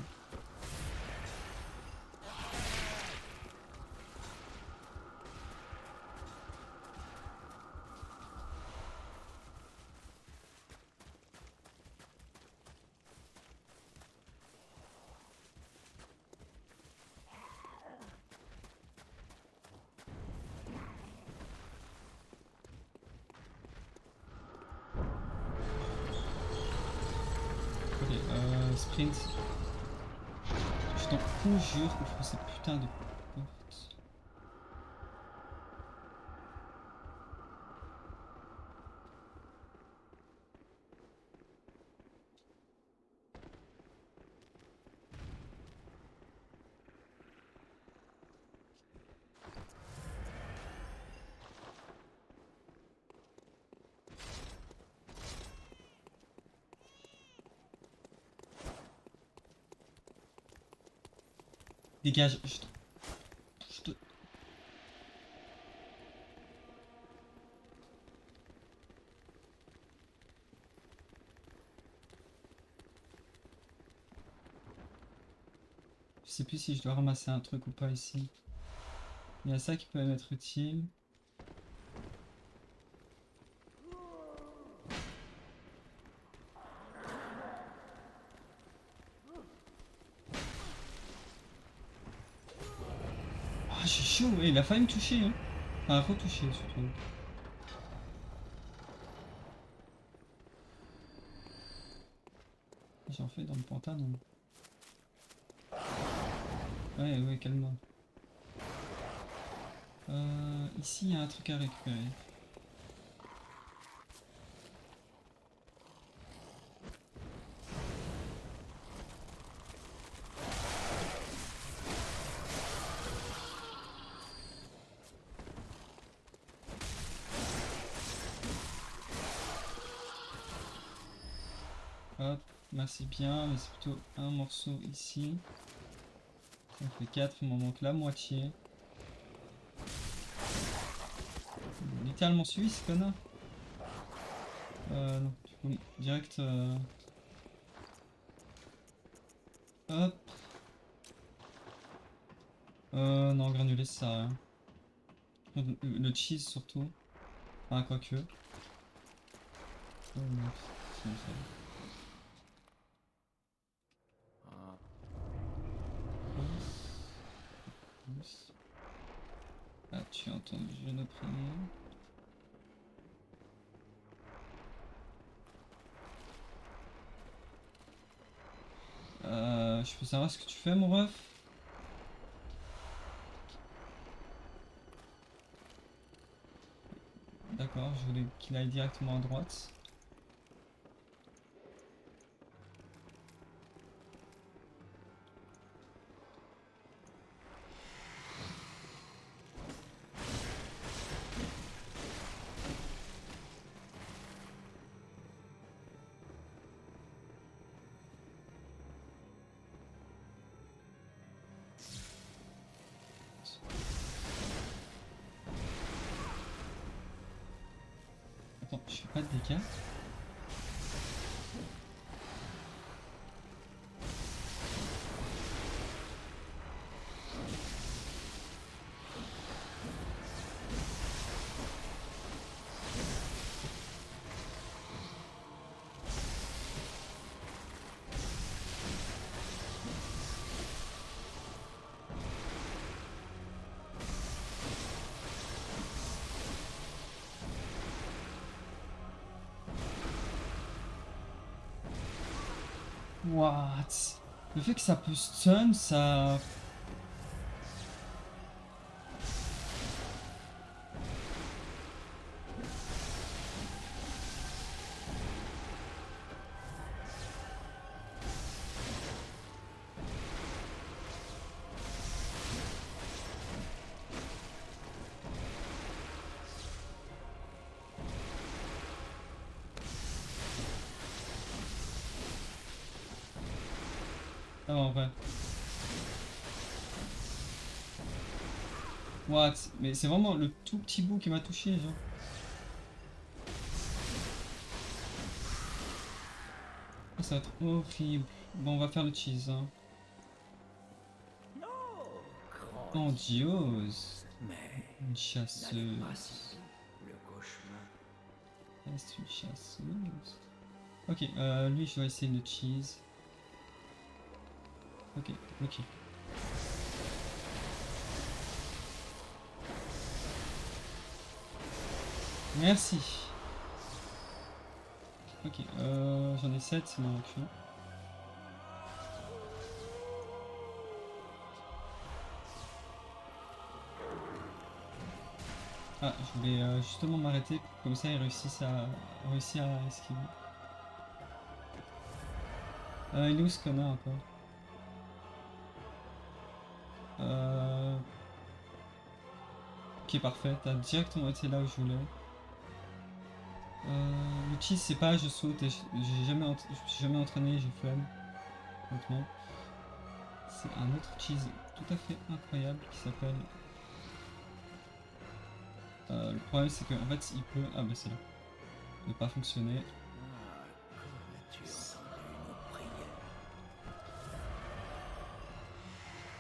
Ok, sprint. Je t'en conjure, ouvre cette putain de porte. Dégage, je te... Je sais plus si je dois ramasser un truc ou pas ici. Il y a ça qui peut m'être utile. Ah, j'ai chaud, et il a failli me toucher, hein. Enfin, retoucher surtout. J'en fais dans le pantalon. Ouais, calme-moi. Ici, il y a un truc à récupérer. Hop, merci bien, mais c'est plutôt un morceau ici. Ça fait 4, il m'en manque la moitié. Littéralement suivi ce connard. Non, du coup, direct. Hop. Non, granulé, ça sert à rien. Le cheese surtout. Enfin, quoique. Non, c'est bon, ça va. Pousse. Ah, tu as entendu, je ne prier. Je peux savoir ce que tu fais, mon ref? je voulais qu'il aille directement à droite. Attends, je fais pas de dégâts. What? Le fait que ça peut stun, ça... Ah, en vrai. What? Mais c'est vraiment le tout petit bout qui m'a touché, genre. Ah, ça va être horrible. Bon, on va faire le cheese, hein. Non, Oh, Dios. mais Une n'allez chasseuse. pas si le cauchemar. Reste une chasseuse. Ok, lui, je dois essayer le cheese. Ok, ok. Merci. Ok, j'en ai 7, c'est mon action. Ah, je voulais justement m'arrêter, comme ça il réussit à esquiver. Il est où ce connard encore? Ok, parfait, t'as directement été là où je voulais. Le cheese, c'est pas je saute et je suis jamais entraîné, j'ai flemme. Honnêtement. C'est un autre cheese tout à fait incroyable qui s'appelle. Le problème, c'est qu'en fait, il peut. Ah, bah c'est là. Ne pas fonctionner. Ah, quand as-tu entendu nos prières?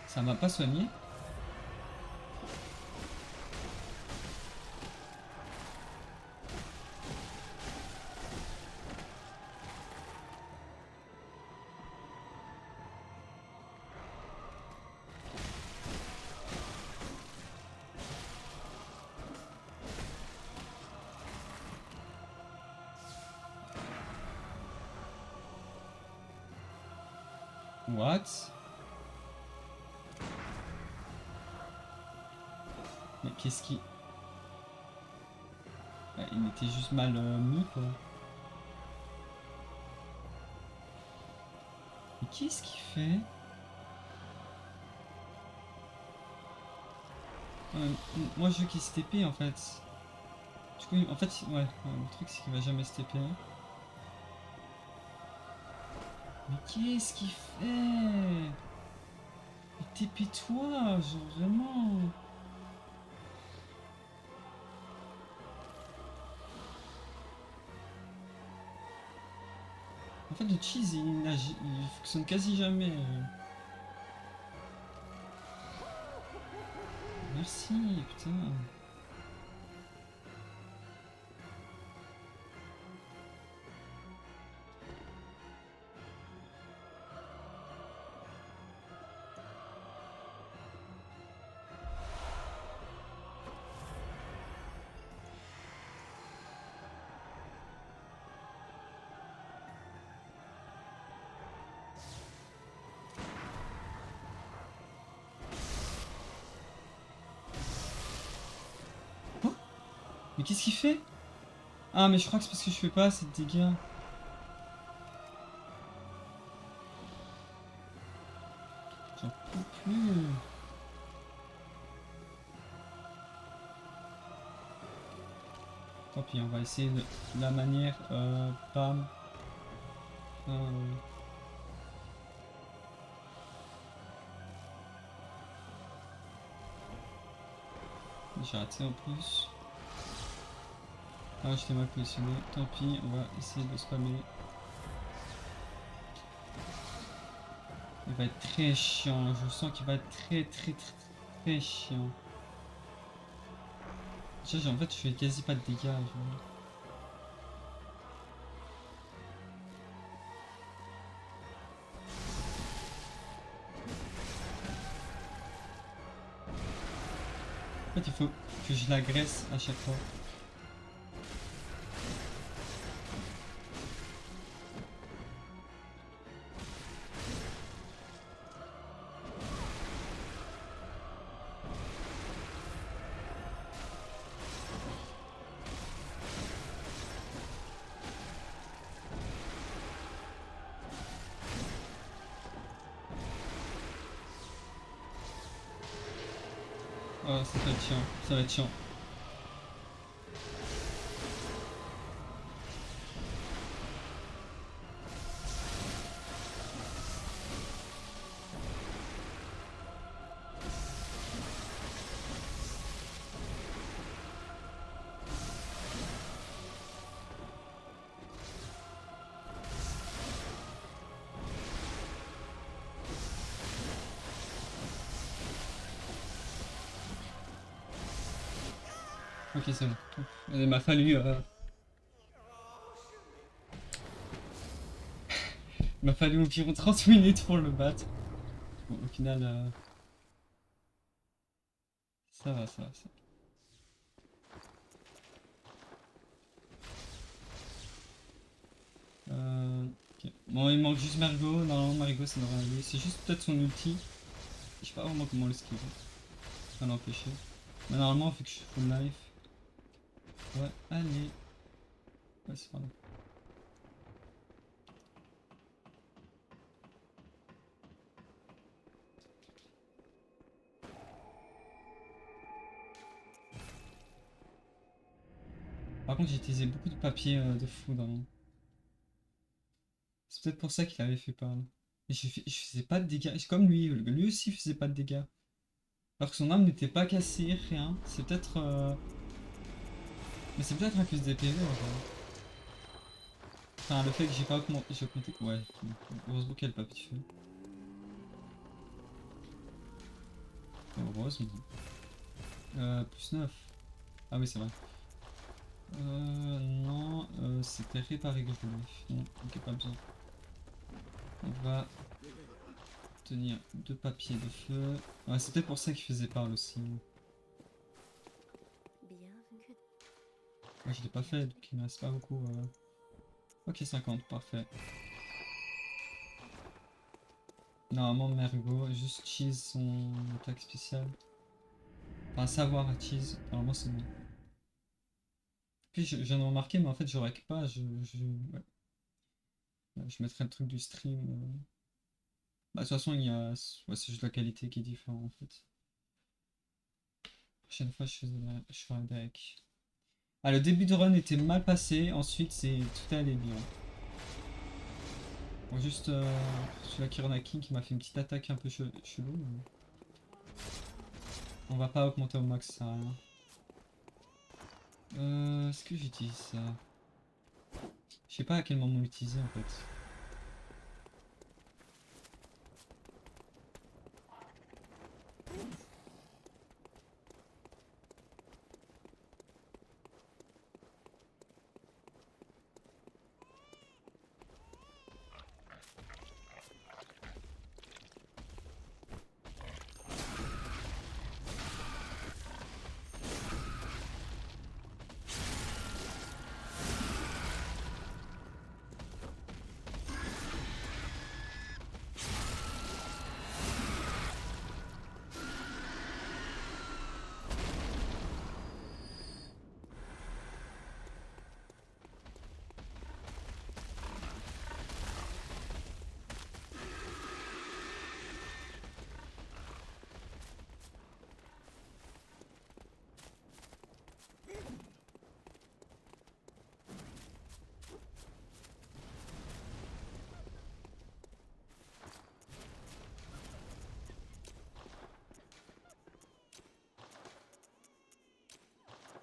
Ça m'a pas soigné. What? Mais qu'est-ce qui. Ah, il était juste mal mis quoi. Mais qu'est-ce qu'il fait? Moi je veux qu'il se TP en fait. Du coup, en fait, ouais, le truc c'est qu'il va jamais se TP. Mais qu'est-ce qu'il fait? Mais TP-toi, genre vraiment. En fait, le cheese il fonctionne quasi jamais. Merci, putain. Oh, mais qu'est-ce qu'il fait? Ah mais je crois que c'est parce que je fais pas assez de dégâts. J'en peux plus. Tant pis, on va essayer de la manière. Bam. J'ai raté en plus. Ah, j'étais mal positionné. Tant pis, on va essayer de spammer. Il va être très chiant. Je sens qu'il va être très chiant. Déjà, en fait, je fais quasi pas de dégâts. En fait, il faut que je l'agresse à chaque fois. Oh, ça va être chiant. Ça va être chiant. Ok, c'est bon. Il m'a fallu. Il m'a fallu environ 30 minutes pour le battre. Bon, au final, ça va, ça va, ça va. Ok. Bon, il manque juste Margot. Normalement, Margot, ça devrait aller. C'est juste peut-être son ulti. Je sais pas vraiment comment l'esquiver. Pas l'empêcher. Mais normalement, vu que je suis full life. Ouais, allez. Ouais, c'est pas grave. Par contre, j'ai utilisé beaucoup de papier de foudre, hein. C'est peut-être pour ça qu'il avait fait peur. Et je faisais pas de dégâts. Comme lui. Lui aussi faisait pas de dégâts. Alors que son arme n'était pas cassée, rien. C'est peut-être. Mais c'est peut-être à cause des PV en fait. Enfin, le fait que j'ai pas augmenté. J'ai augmenté. Ouais, heureusement qu'elle pas pu de feu. Heureusement. Plus 9. Ah oui, c'est vrai. Non, c'était réparé que je voulais. Non, ok, pas besoin. On va tenir deux papiers de feu. Ouais, c'est peut-être pour ça qu'il faisait parle aussi. Bienvenue. Moi, je l'ai pas fait, donc il me reste pas beaucoup. Ok, 50, parfait. Normalement, Mergo, juste cheese son attaque spéciale. Enfin, savoir à cheese, normalement c'est bon. Puis je viens de remarquer, mais en fait, je rec pas, ouais. Je mettrai le truc du stream. Bah, de toute façon, il y a. Ouais, c'est juste la qualité qui est différente en fait. Prochaine fois, je ferai avec. Ah, le début de run était mal passé, ensuite, tout allait bien. Bon, juste celui-là Kiranaki qui m'a fait une petite attaque un peu chelou. Mais on va pas augmenter au max, ça sert à rien. Est-ce que j'utilise ça? Je sais pas à quel moment l'utiliser en fait.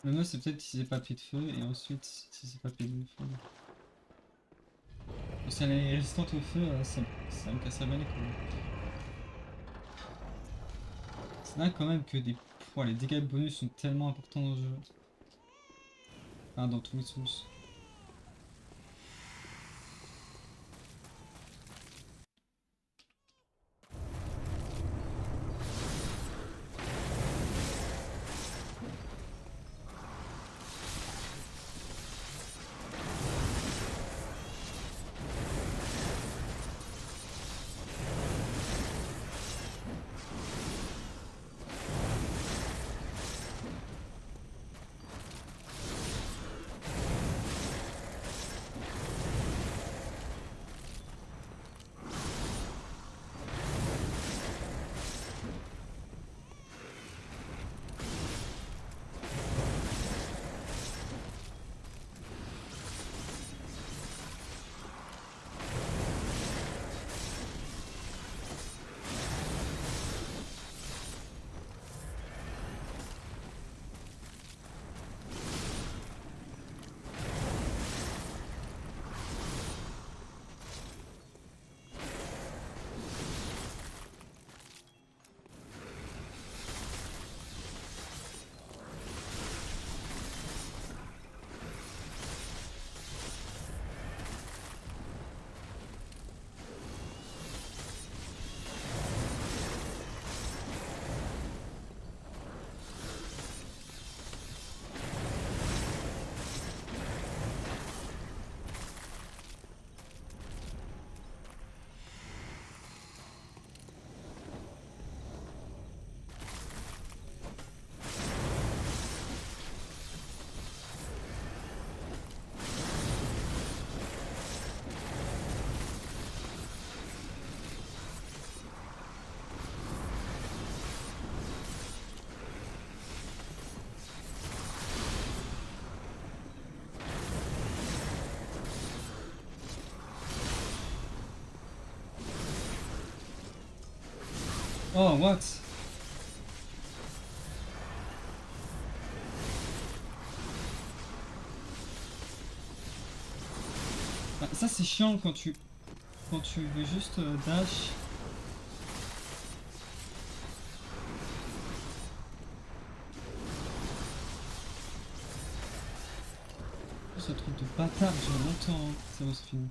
Le mieux c'est peut-être utiliser papier de feu et ensuite utiliser papier de feu. Si elle est résistante au feu, ça me casserait bien les couilles. C'est là quand même que des. Pouah, les dégâts bonus sont tellement importants dans le jeu. Enfin, dans tous les sous. Oh, what? Bah, ça c'est chiant quand tu veux juste dash. Ce truc de bâtard, j'ai longtemps, hein, ça va se finir.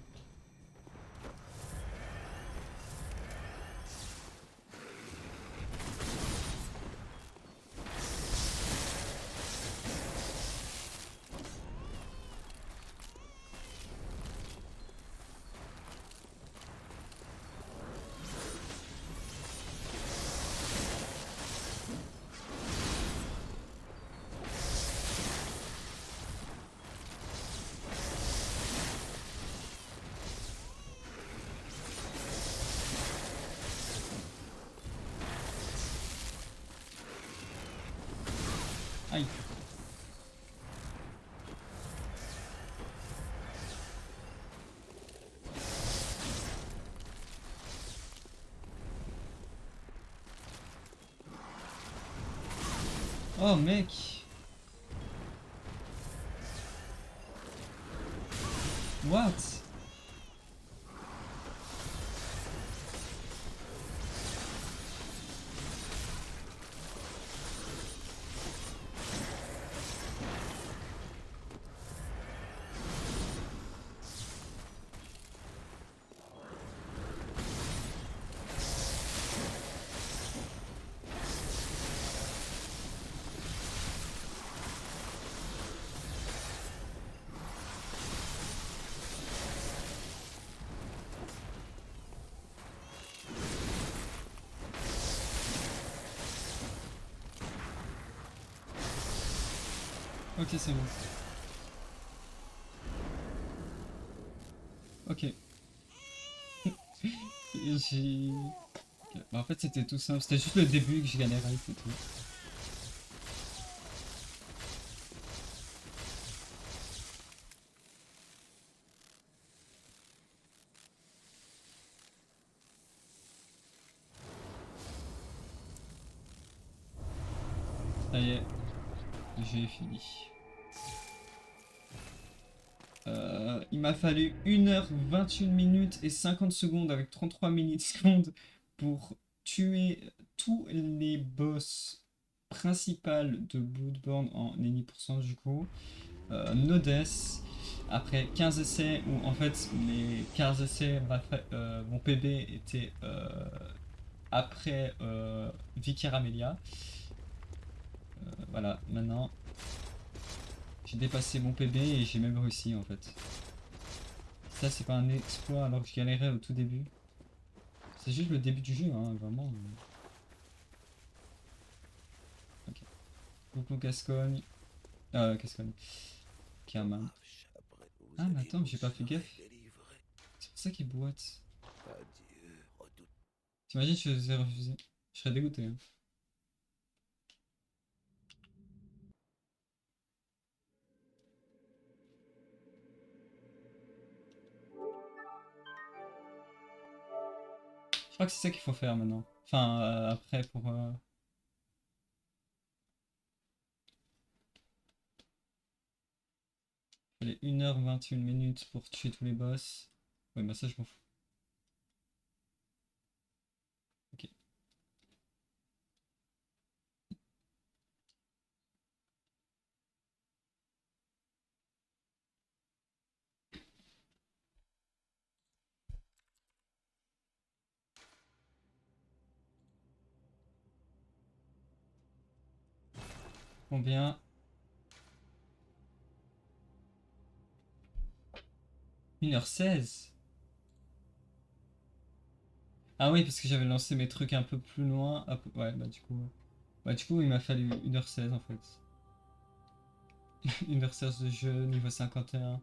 Aïe. Oh mec. What? Ok, c'est bon. Ok. J'ai... ok. Bah, en fait, c'était tout simple. C'était juste le début que je galérais, c'est tout. Ça y est. j'ai fini. Il m'a fallu 1h21 minutes et 50 secondes avec 33 millisecondes pour tuer tous les boss principaux de Bloodborne en 90% du coup. No death. Après 15 essais, où en fait les 15 essais, mon PB était après Vicair Amelia. Voilà, maintenant j'ai dépassé mon PB et j'ai même réussi en fait. Ça c'est pas un exploit alors que je galérais au tout début. C'est juste le début du jeu, hein, vraiment. Ok. Coucou Cascogne. Cascogne. Kiaman. Brave Chabré, vous Ah mais allez attends, mais vous j'ai pas fait serez gaffe. délivré. C'est pour ça qu'il boite. Adieu, redoute. T'imagines, je faisais refuser. Je serais dégoûté. Hein. Je crois que c'est ça qu'il faut faire maintenant. Enfin, après pour... Fallait 1h21 minutes pour tuer tous les boss. Ouais, bah ça je m'en fous. Ok. Combien? 1h16. Ah oui, parce que j'avais lancé mes trucs un peu plus loin. Ouais, bah du coup... Bah du coup, il m'a fallu 1h16 en fait. 1h16 de jeu, niveau 51.